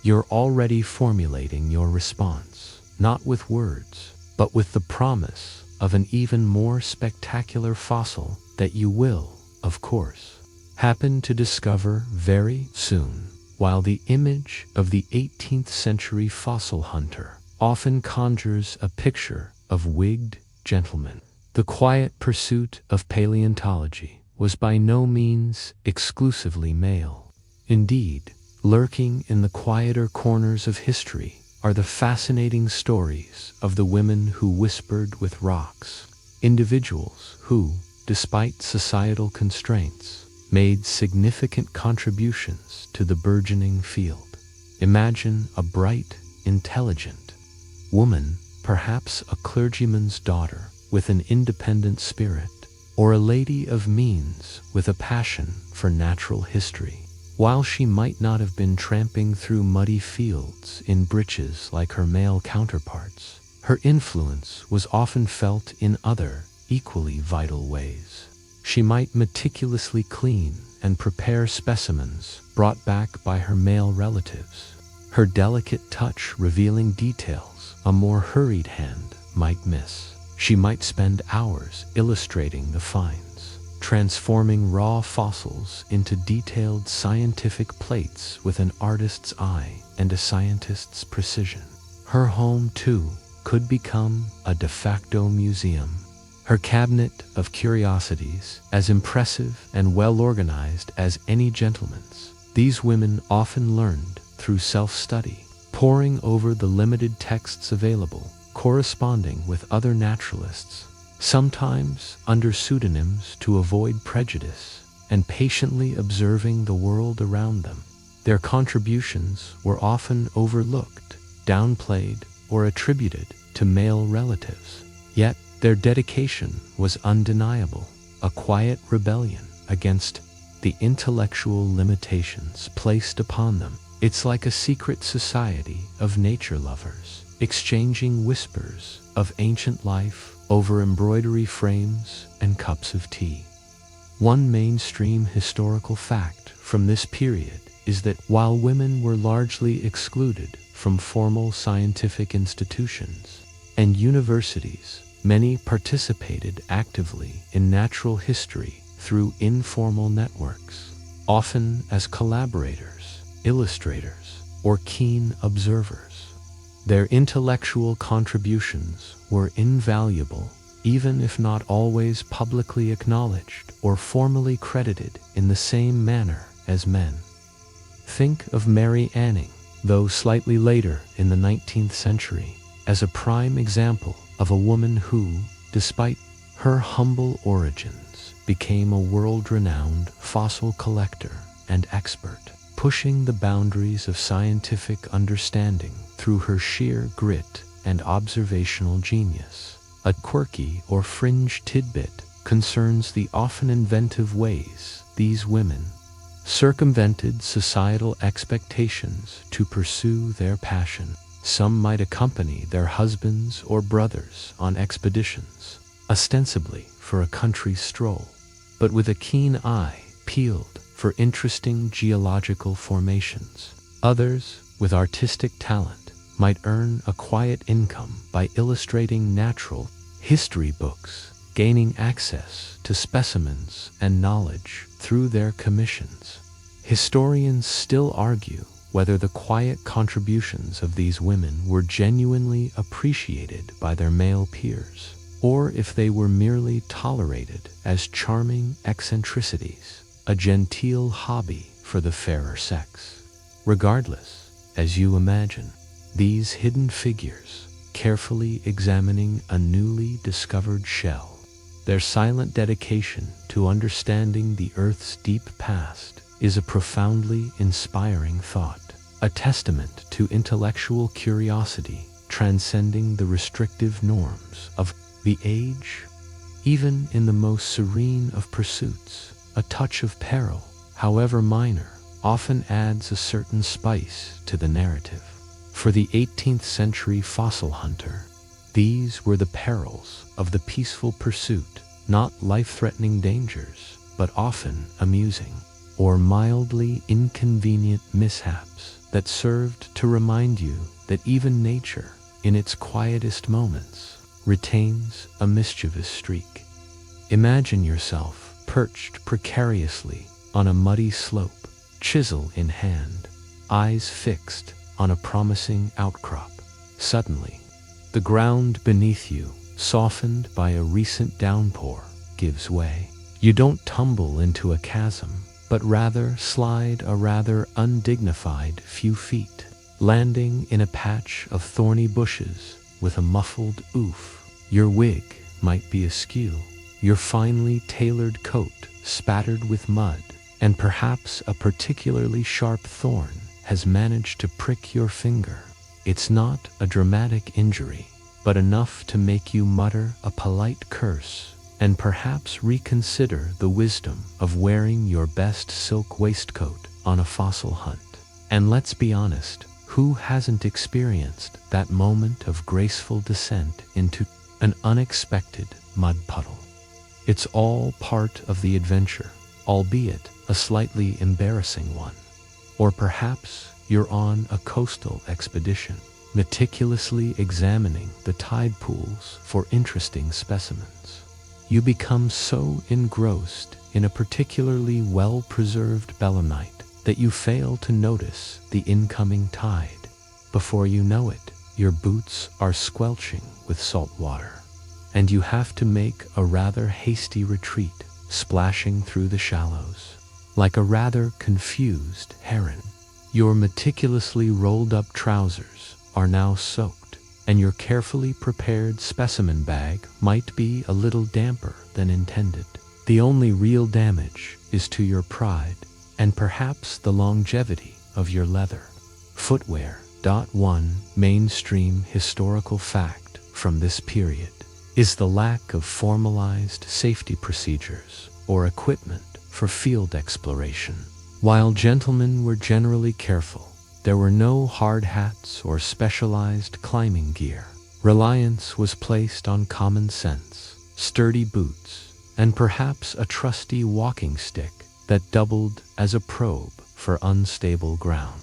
you're already formulating your response, not with words, but with the promise of an even more spectacular fossil that you will, of course, happen to discover very soon. While the image of the 18th century fossil hunter often conjures a picture of wigged gentlemen, the quiet pursuit of paleontology was by no means exclusively male. Indeed, lurking in the quieter corners of history are the fascinating stories of the women who whispered with rocks, individuals who, despite societal constraints, made significant contributions to the burgeoning field. Imagine a bright, intelligent woman, perhaps a clergyman's daughter with an independent spirit, or a lady of means with a passion for natural history. While she might not have been tramping through muddy fields in breeches like her male counterparts, her influence was often felt in other, equally vital ways. She might meticulously clean and prepare specimens brought back by her male relatives, her delicate touch revealing details a more hurried hand might miss. She might spend hours illustrating the finds, transforming raw fossils into detailed scientific plates with an artist's eye and a scientist's precision. Her home, too, could become a de facto museum. Her cabinet of curiosities as impressive and well-organized as any gentleman's. These women often learned through self-study, poring over the limited texts available, corresponding with other naturalists, sometimes under pseudonyms to avoid prejudice, and patiently observing the world around them. Their contributions were often overlooked, downplayed, or attributed to male relatives. Yet, their dedication was undeniable, a quiet rebellion against the intellectual limitations placed upon them. It's like a secret society of nature lovers, exchanging whispers of ancient life over embroidery frames and cups of tea. One mainstream historical fact from this period is that while women were largely excluded from formal scientific institutions and universities, many participated actively in natural history through informal networks, often as collaborators, illustrators, or keen observers. Their intellectual contributions were invaluable, even if not always publicly acknowledged or formally credited in the same manner as men. Think of Mary Anning, though slightly later in the 19th century, as a prime example of a woman who, despite her humble origins, became a world-renowned fossil collector and expert, pushing the boundaries of scientific understanding through her sheer grit and observational genius. A quirky or fringe tidbit concerns the often inventive ways these women circumvented societal expectations to pursue their passion. Some might accompany their husbands or brothers on expeditions, ostensibly for a country stroll, but with a keen eye peeled for interesting geological formations. Others, with artistic talent, might earn a quiet income by illustrating natural history books, gaining access to specimens and knowledge through their commissions. Historians still argue whether the quiet contributions of these women were genuinely appreciated by their male peers, or if they were merely tolerated as charming eccentricities, a genteel hobby for the fairer sex. Regardless, as you imagine, these hidden figures, carefully examining a newly discovered shell, their silent dedication to understanding the Earth's deep past is a profoundly inspiring thought, a testament to intellectual curiosity transcending the restrictive norms of the age. Even in the most serene of pursuits, a touch of peril, however minor, often adds a certain spice to the narrative. For the 18th century fossil hunter, these were the perils of the peaceful pursuit, not life-threatening dangers, but often amusing or mildly inconvenient mishaps that served to remind you that even nature, in its quietest moments, retains a mischievous streak. Imagine yourself perched precariously on a muddy slope, chisel in hand, eyes fixed on a promising outcrop. Suddenly, the ground beneath you, softened by a recent downpour, gives way. You don't tumble into a chasm, but rather slide a rather undignified few feet, landing in a patch of thorny bushes with a muffled oof. Your wig might be askew, your finely tailored coat spattered with mud, and perhaps a particularly sharp thorn has managed to prick your finger. It's not a dramatic injury, but enough to make you mutter a polite curse and perhaps reconsider the wisdom of wearing your best silk waistcoat on a fossil hunt. And let's be honest, who hasn't experienced that moment of graceful descent into an unexpected mud puddle? It's all part of the adventure, albeit a slightly embarrassing one. Or perhaps you're on a coastal expedition, meticulously examining the tide pools for interesting specimens. You become so engrossed in a particularly well-preserved belemnite that you fail to notice the incoming tide. Before you know it, your boots are squelching with salt water, and you have to make a rather hasty retreat, splashing through the shallows like a rather confused heron. Your meticulously rolled-up trousers are now soaked, and your carefully prepared specimen bag might be a little damper than intended. The only real damage is to your pride and perhaps the longevity of your leather. Footwear. One mainstream historical fact from this period is the lack of formalized safety procedures or equipment for field exploration. While gentlemen were generally careful, there were no hard hats or specialized climbing gear. Reliance was placed on common sense, sturdy boots, and perhaps a trusty walking stick that doubled as a probe for unstable ground.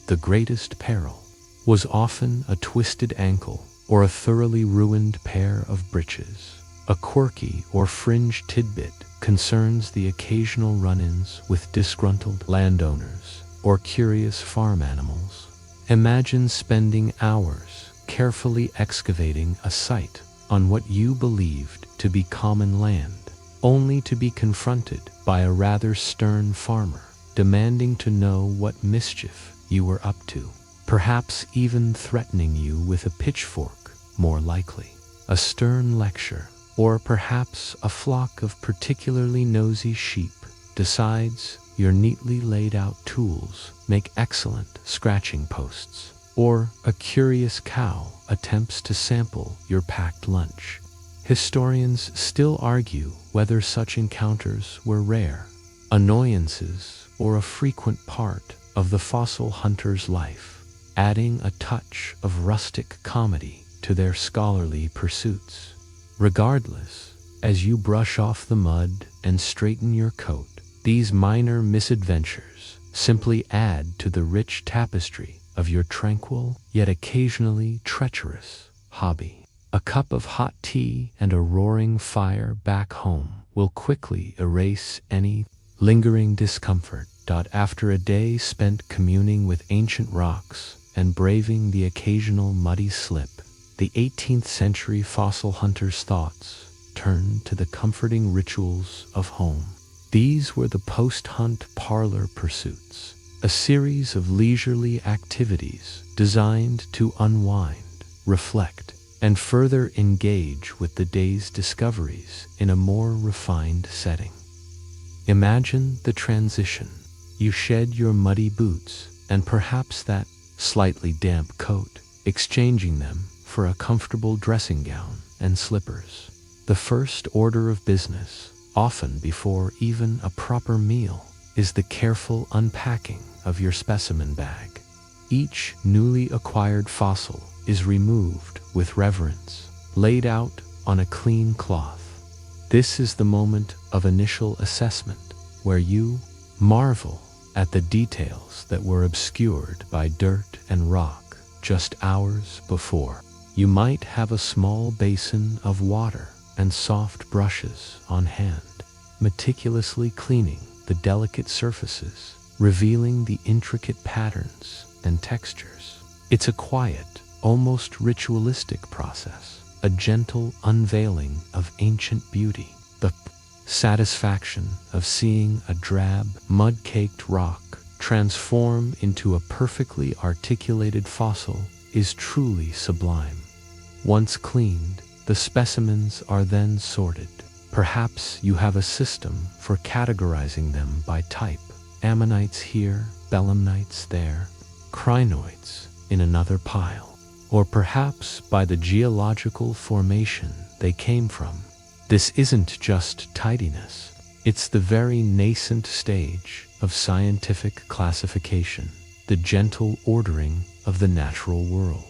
The greatest peril was often a twisted ankle or a thoroughly ruined pair of breeches. A quirky or fringe tidbit concerns the occasional run-ins with disgruntled landowners or curious farm animals. Imagine spending hours carefully excavating a site on what you believed to be common land, only to be confronted by a rather stern farmer demanding to know what mischief you were up to, perhaps even threatening you with a pitchfork, more likely. A stern lecture or perhaps a flock of particularly nosy sheep decides your neatly laid out tools make excellent scratching posts, or a curious cow attempts to sample your packed lunch. Historians still argue whether such encounters were rare, annoyances, or a frequent part of the fossil hunter's life, adding a touch of rustic comedy to their scholarly pursuits. Regardless, as you brush off the mud and straighten your coat, these minor misadventures simply add to the rich tapestry of your tranquil yet occasionally treacherous hobby. A cup of hot tea and a roaring fire back home will quickly erase any lingering discomfort. After a day spent communing with ancient rocks and braving the occasional muddy slip, the 18th century fossil hunter's thoughts turned to the comforting rituals of home. These were the post-hunt parlor pursuits, a series of leisurely activities designed to unwind, reflect, and further engage with the day's discoveries in a more refined setting. Imagine the transition. You shed your muddy boots and perhaps that slightly damp coat, exchanging them for a comfortable dressing gown and slippers. The first order of business, often before even a proper meal, is the careful unpacking of your specimen bag. Each newly acquired fossil is removed with reverence, laid out on a clean cloth. This is the moment of initial assessment, where you marvel at the details that were obscured by dirt and rock just hours before. You might have a small basin of water and soft brushes on hand, meticulously cleaning the delicate surfaces, revealing the intricate patterns and textures. It's a quiet, almost ritualistic process, a gentle unveiling of ancient beauty. The satisfaction of seeing a drab, mud-caked rock transform into a perfectly articulated fossil is truly sublime. Once cleaned, the specimens are then sorted. Perhaps you have a system for categorizing them by type. Ammonites here, belemnites there, crinoids in another pile, or perhaps by the geological formation they came from. This isn't just tidiness, it's the very nascent stage of scientific classification, the gentle ordering of the natural world.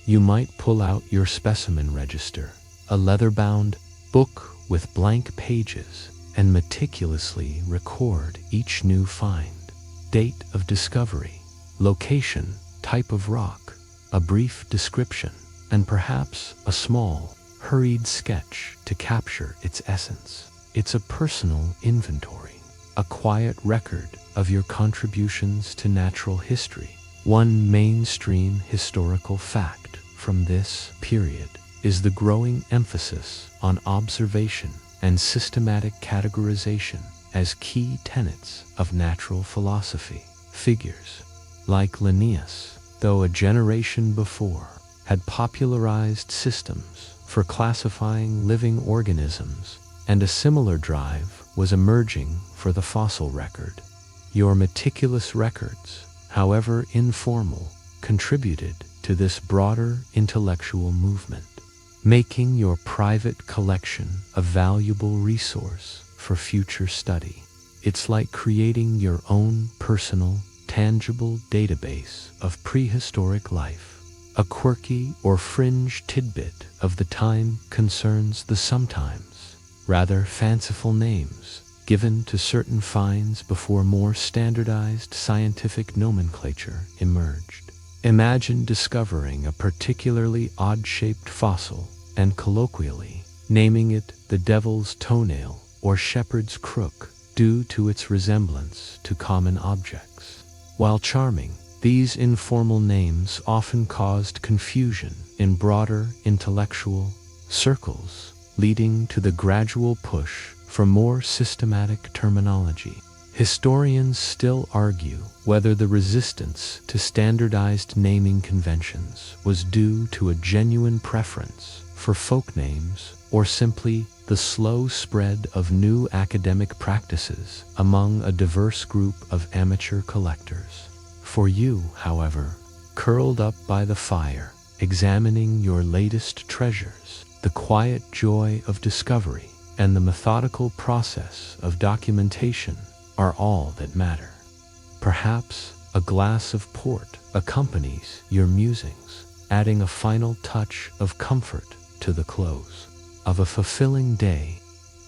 You might pull out your specimen register, a leather-bound book with blank pages, and meticulously record each new find. Date of discovery, location, type of rock, a brief description, and perhaps a small, hurried sketch to capture its essence. It's a personal inventory, a quiet record of your contributions to natural history. One mainstream historical fact from this period is the growing emphasis on observation and systematic categorization as key tenets of natural philosophy. Figures like Linnaeus, though a generation before, had popularized systems for classifying living organisms, and a similar drive was emerging for the fossil record. Your meticulous records, however informal, contributed to this broader intellectual movement, making your private collection a valuable resource for future study. It's like creating your own personal, tangible database of prehistoric life. A quirky or fringe tidbit of the time concerns the sometimes rather fanciful names given to certain finds before more standardized scientific nomenclature emerged. Imagine discovering a particularly odd-shaped fossil and colloquially naming it the devil's toenail or shepherd's crook due to its resemblance to common objects. While charming, these informal names often caused confusion in broader intellectual circles, leading to the gradual push for more systematic terminology. Historians still argue whether the resistance to standardized naming conventions was due to a genuine preference for folk names or simply the slow spread of new academic practices among a diverse group of amateur collectors. For you, however, curled up by the fire, examining your latest treasures, the quiet joy of discovery and the methodical process of documentation are all that matter. Perhaps a glass of port accompanies your musings, adding a final touch of comfort to the close of a fulfilling day.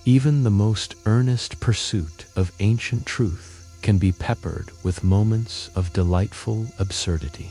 Even the most earnest pursuit of ancient truth can be peppered with moments of delightful absurdity.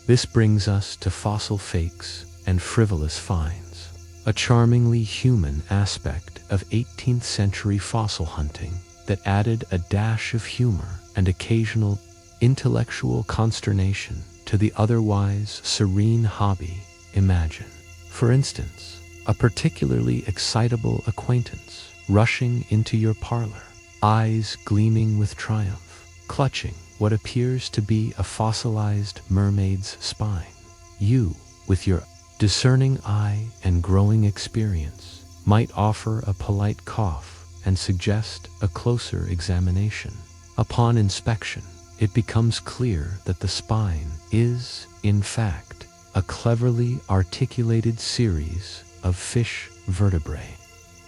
This brings us to fossil fakes and frivolous finds, a charmingly human aspect of 18th century fossil hunting that added a dash of humor and occasional intellectual consternation to the otherwise serene hobby. Imagine, for instance, a particularly excitable acquaintance rushing into your parlor, eyes gleaming with triumph, clutching what appears to be a fossilized mermaid's spine. You, with your discerning eye and growing experience, might offer a polite cough and suggest a closer examination. Upon inspection, it becomes clear that the spine is, in fact, a cleverly articulated series of fish vertebrae,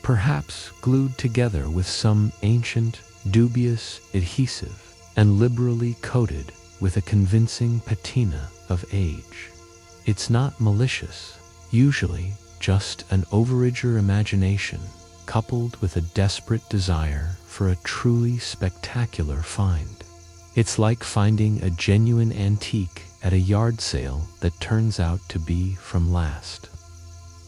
perhaps glued together with some ancient, dubious adhesive and liberally coated with a convincing patina of age. It's not malicious, usually just an overeager imagination coupled with a desperate desire for a truly spectacular find. It's like finding a genuine antique at a yard sale that turns out to be from last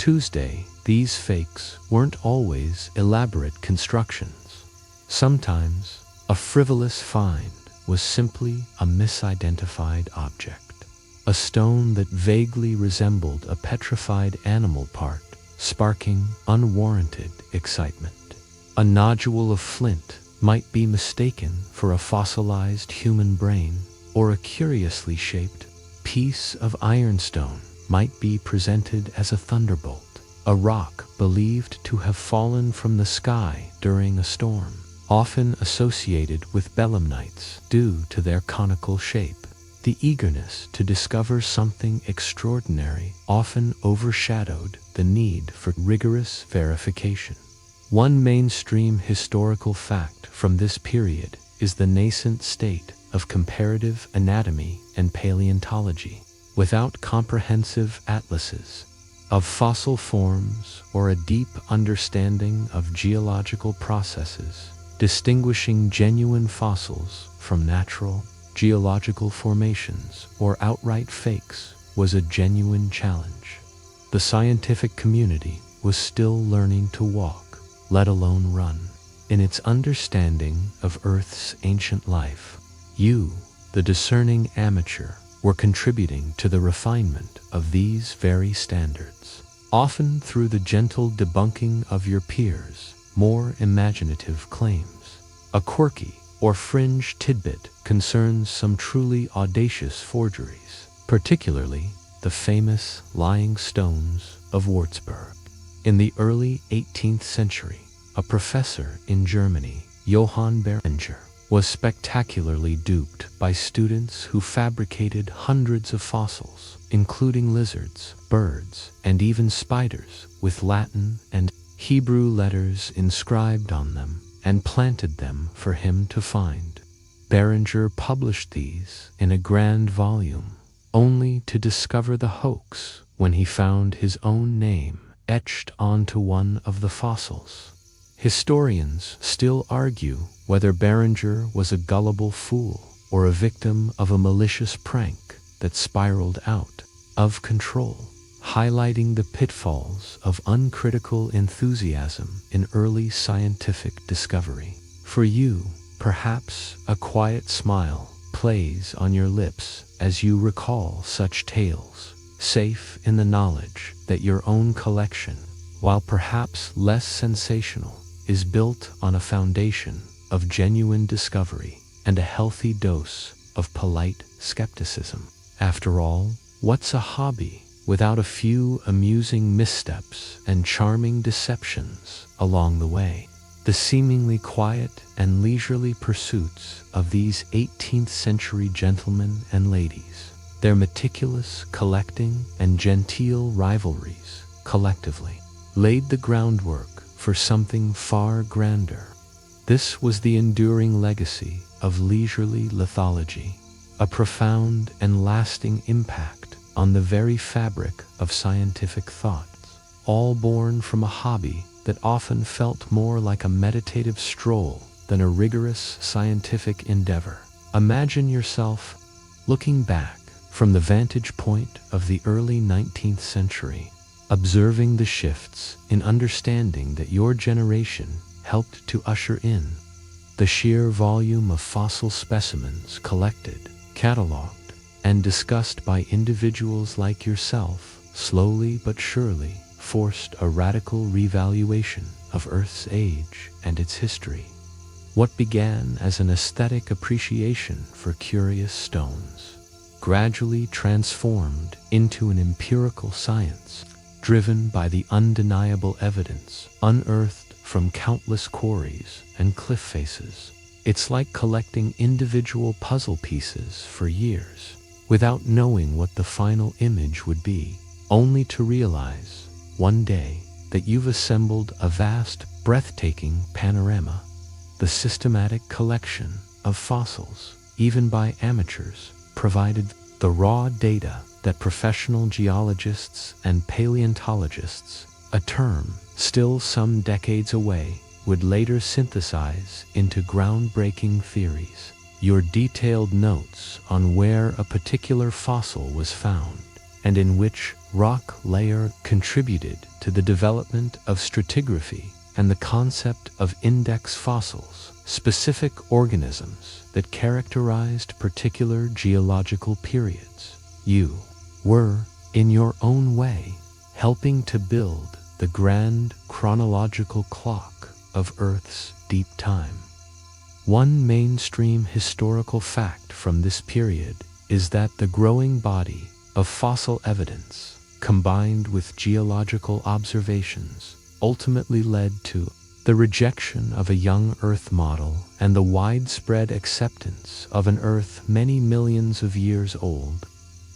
Tuesday. These fakes weren't always elaborate constructions. Sometimes a frivolous find was simply a misidentified object, a stone that vaguely resembled a petrified animal part, sparking unwarranted excitement. A nodule of flint might be mistaken for a fossilized human brain, or a curiously shaped piece of ironstone might be presented as a thunderbolt, a rock believed to have fallen from the sky during a storm, often associated with belemnites due to their conical shape. The eagerness to discover something extraordinary often overshadowed the need for rigorous verification. One mainstream historical fact from this period is the nascent state of comparative anatomy and paleontology. Without comprehensive atlases of fossil forms or a deep understanding of geological processes, distinguishing genuine fossils from natural geological formations or outright fakes was a genuine challenge. The scientific community was still learning to walk, let alone run, in its understanding of Earth's ancient life. You, the discerning amateur, were contributing to the refinement of these very standards, often through the gentle debunking of your peers' more imaginative claims. A quirky or fringe tidbit concerns some truly audacious forgeries, particularly the famous lying stones of Würzburg. In the early 18th century, a professor in Germany, Johann Berenger, was spectacularly duped by students who fabricated hundreds of fossils, including lizards, birds, and even spiders, with Latin and Hebrew letters inscribed on them, and planted them for him to find. Berenger published these in a grand volume, only to discover the hoax when he found his own name etched onto one of the fossils. Historians still argue whether Berenger was a gullible fool or a victim of a malicious prank that spiraled out of control, highlighting the pitfalls of uncritical enthusiasm in early scientific discovery. For you, perhaps a quiet smile plays on your lips as you recall such tales, safe in the knowledge that your own collection, while perhaps less sensational, is built on a foundation of genuine discovery and a healthy dose of polite skepticism. After all, what's a hobby without a few amusing missteps and charming deceptions along the way. The seemingly quiet and leisurely pursuits of these 18th century gentlemen and ladies, their meticulous collecting and genteel rivalries, collectively laid the groundwork for something far grander. This was the enduring legacy of leisurely lithology, a profound and lasting impact on the very fabric of scientific thoughts, all born from a hobby that often felt more like a meditative stroll than a rigorous scientific endeavor. Imagine yourself looking back from the vantage point of the early 19th century, observing the shifts in understanding that your generation helped to usher in. The sheer volume of fossil specimens collected, cataloged, and discussed by individuals like yourself, slowly but surely forced a radical revaluation of Earth's age and its history. What began as an aesthetic appreciation for curious stones gradually transformed into an empirical science driven by the undeniable evidence unearthed from countless quarries and cliff faces. It's like collecting individual puzzle pieces for years without knowing what the final image would be, only to realize one day that you've assembled a vast, breathtaking panorama. The systematic collection of fossils, even by amateurs, provided the raw data that professional geologists and paleontologists, a term still some decades away, would later synthesize into groundbreaking theories. Your detailed notes on where a particular fossil was found and in which rock layer contributed to the development of stratigraphy and the concept of index fossils, specific organisms that characterized particular geological periods. You were, in your own way, helping to build the grand chronological clock of Earth's deep time. One mainstream historical fact from this period is that the growing body of fossil evidence, combined with geological observations, ultimately led to the rejection of a young Earth model and the widespread acceptance of an Earth many millions of years old.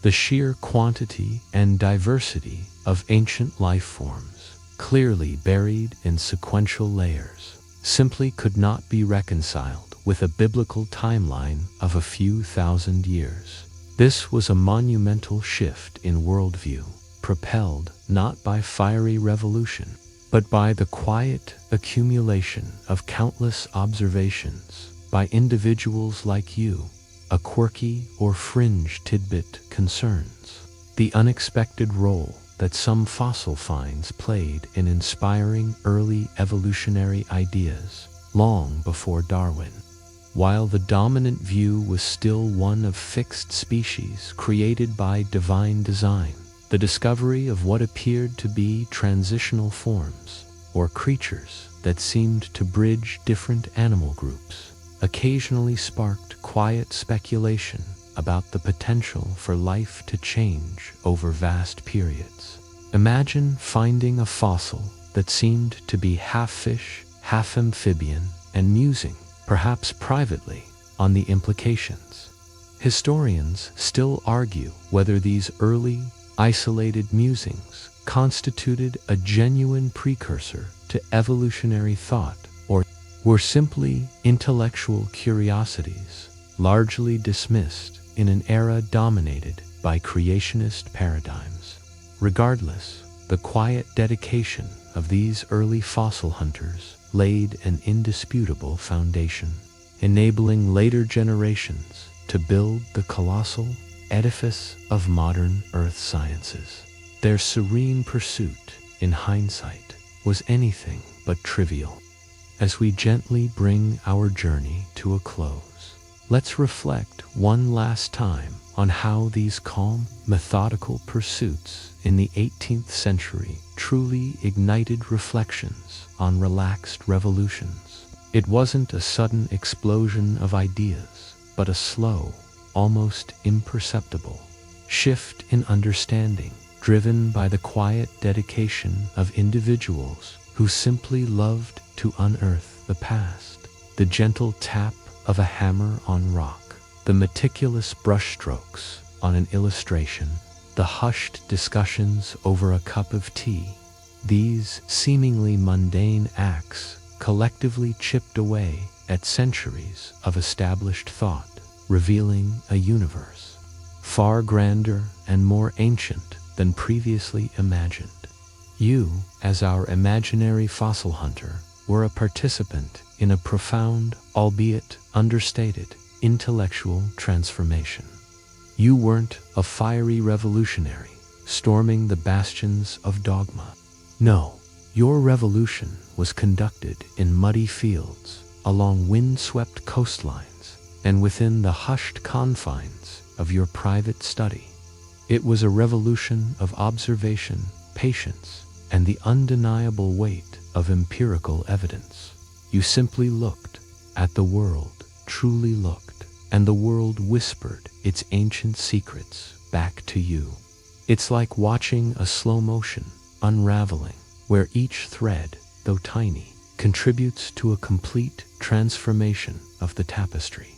The sheer quantity and diversity of ancient life forms, clearly buried in sequential layers, simply could not be reconciled with a biblical timeline of a few thousand years. This was a monumental shift in worldview, propelled not by fiery revolution, but by the quiet accumulation of countless observations by individuals like you. A quirky or fringe tidbit concerns the unexpected role that some fossil finds played in inspiring early evolutionary ideas long before Darwin. While the dominant view was still one of fixed species created by divine design, the discovery of what appeared to be transitional forms, or creatures that seemed to bridge different animal groups, occasionally sparked quiet speculation about the potential for life to change over vast periods. Imagine finding a fossil that seemed to be half fish, half amphibian, and musing, perhaps privately, on the implications. Historians still argue whether these early, isolated musings constituted a genuine precursor to evolutionary thought or were simply intellectual curiosities, largely dismissed in an era dominated by creationist paradigms. Regardless, the quiet dedication of these early fossil hunters laid an indisputable foundation, enabling later generations to build the colossal edifice of modern earth sciences. Their serene pursuit, in hindsight, was anything but trivial. As we gently bring our journey to a close, let's reflect one last time on how these calm, methodical pursuits in the 18th century truly ignited reflections on relaxed revolutions. It wasn't a sudden explosion of ideas, but a slow, almost imperceptible shift in understanding, driven by the quiet dedication of individuals who simply loved to unearth the past. The gentle tap of a hammer on rock, the meticulous brushstrokes on an illustration, the hushed discussions over a cup of tea, these seemingly mundane acts collectively chipped away at centuries of established thought, revealing a universe far grander and more ancient than previously imagined. You, as our imaginary fossil hunter, were a participant in a profound, albeit understated, intellectual transformation. You weren't a fiery revolutionary storming the bastions of dogma. No, your revolution was conducted in muddy fields, along wind-swept coastlines, and within the hushed confines of your private study. It was a revolution of observation, patience, and the undeniable weight of empirical evidence. You simply looked at the world, truly looked, and the world whispered its ancient secrets back to you. It's like watching a slow motion unraveling, where each thread, though tiny, contributes to a complete transformation of the tapestry.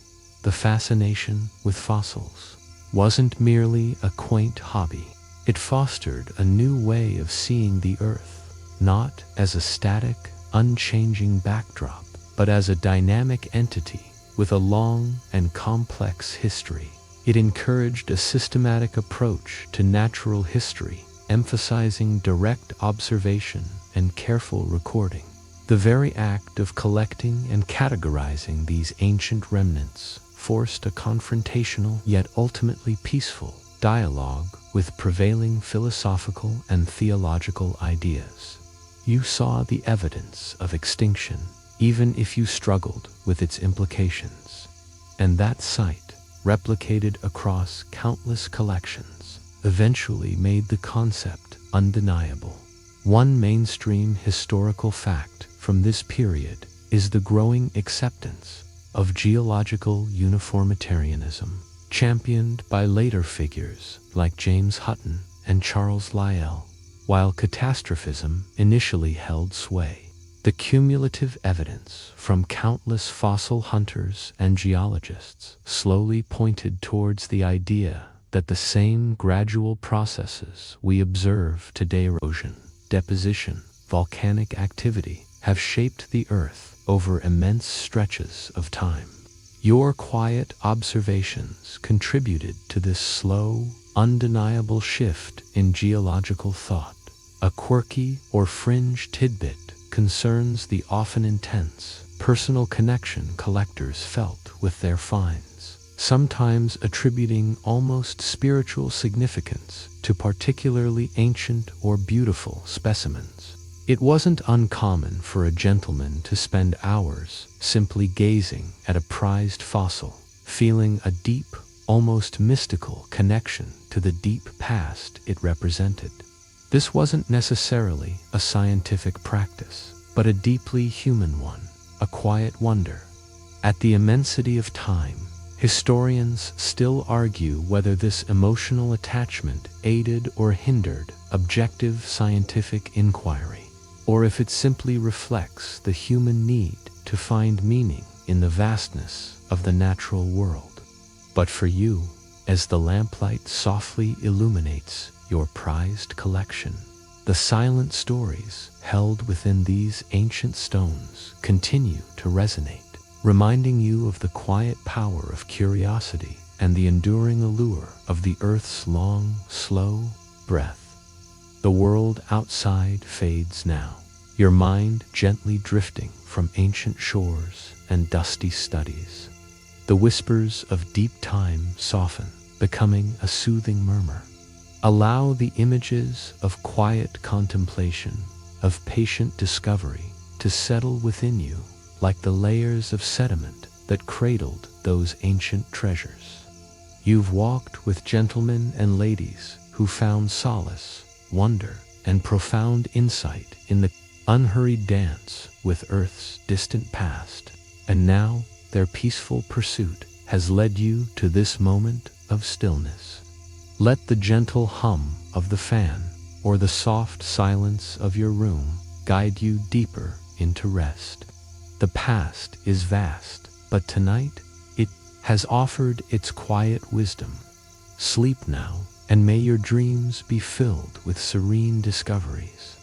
The fascination with fossils wasn't merely a quaint hobby. It fostered a new way of seeing the Earth, not as a static, unchanging backdrop, but as a dynamic entity with a long and complex history. It encouraged a systematic approach to natural history, emphasizing direct observation and careful recording. The very act of collecting and categorizing these ancient remnants forced a confrontational yet ultimately peaceful dialogue with prevailing philosophical and theological ideas. You saw the evidence of extinction, even if you struggled with its implications. And that sight, replicated across countless collections, eventually made the concept undeniable. One mainstream historical fact from this period is the growing acceptance of geological uniformitarianism, championed by later figures like James Hutton and Charles Lyell. While catastrophism initially held sway, the cumulative evidence from countless fossil hunters and geologists slowly pointed towards the idea that the same gradual processes we observe today, erosion, deposition, volcanic activity, have shaped the Earth over immense stretches of time. Your quiet observations contributed to this slow, undeniable shift in geological thought. A quirky or fringe tidbit concerns the often intense, personal connection collectors felt with their finds, sometimes attributing almost spiritual significance to particularly ancient or beautiful specimens. It wasn't uncommon for a gentleman to spend hours simply gazing at a prized fossil, feeling a deep, almost mystical connection to the deep past it represented. This wasn't necessarily a scientific practice, but a deeply human one, a quiet wonder at the immensity of time. Historians still argue whether this emotional attachment aided or hindered objective scientific inquiry, or if it simply reflects the human need to find meaning in the vastness of the natural world. But for you, as the lamplight softly illuminates your prized collection, the silent stories held within these ancient stones continue to resonate, reminding you of the quiet power of curiosity and the enduring allure of the Earth's long, slow breath. The world outside fades now, your mind gently drifting from ancient shores and dusty studies. The whispers of deep time soften, becoming a soothing murmur. Allow the images of quiet contemplation, of patient discovery, to settle within you like the layers of sediment that cradled those ancient treasures. You've walked with gentlemen and ladies who found solace, wonder, and profound insight in the unhurried dance with Earth's distant past, and now their peaceful pursuit has led you to this moment of stillness. Let the gentle hum of the fan or the soft silence of your room guide you deeper into rest. The past is vast, but tonight it has offered its quiet wisdom. Sleep now, and may your dreams be filled with serene discoveries.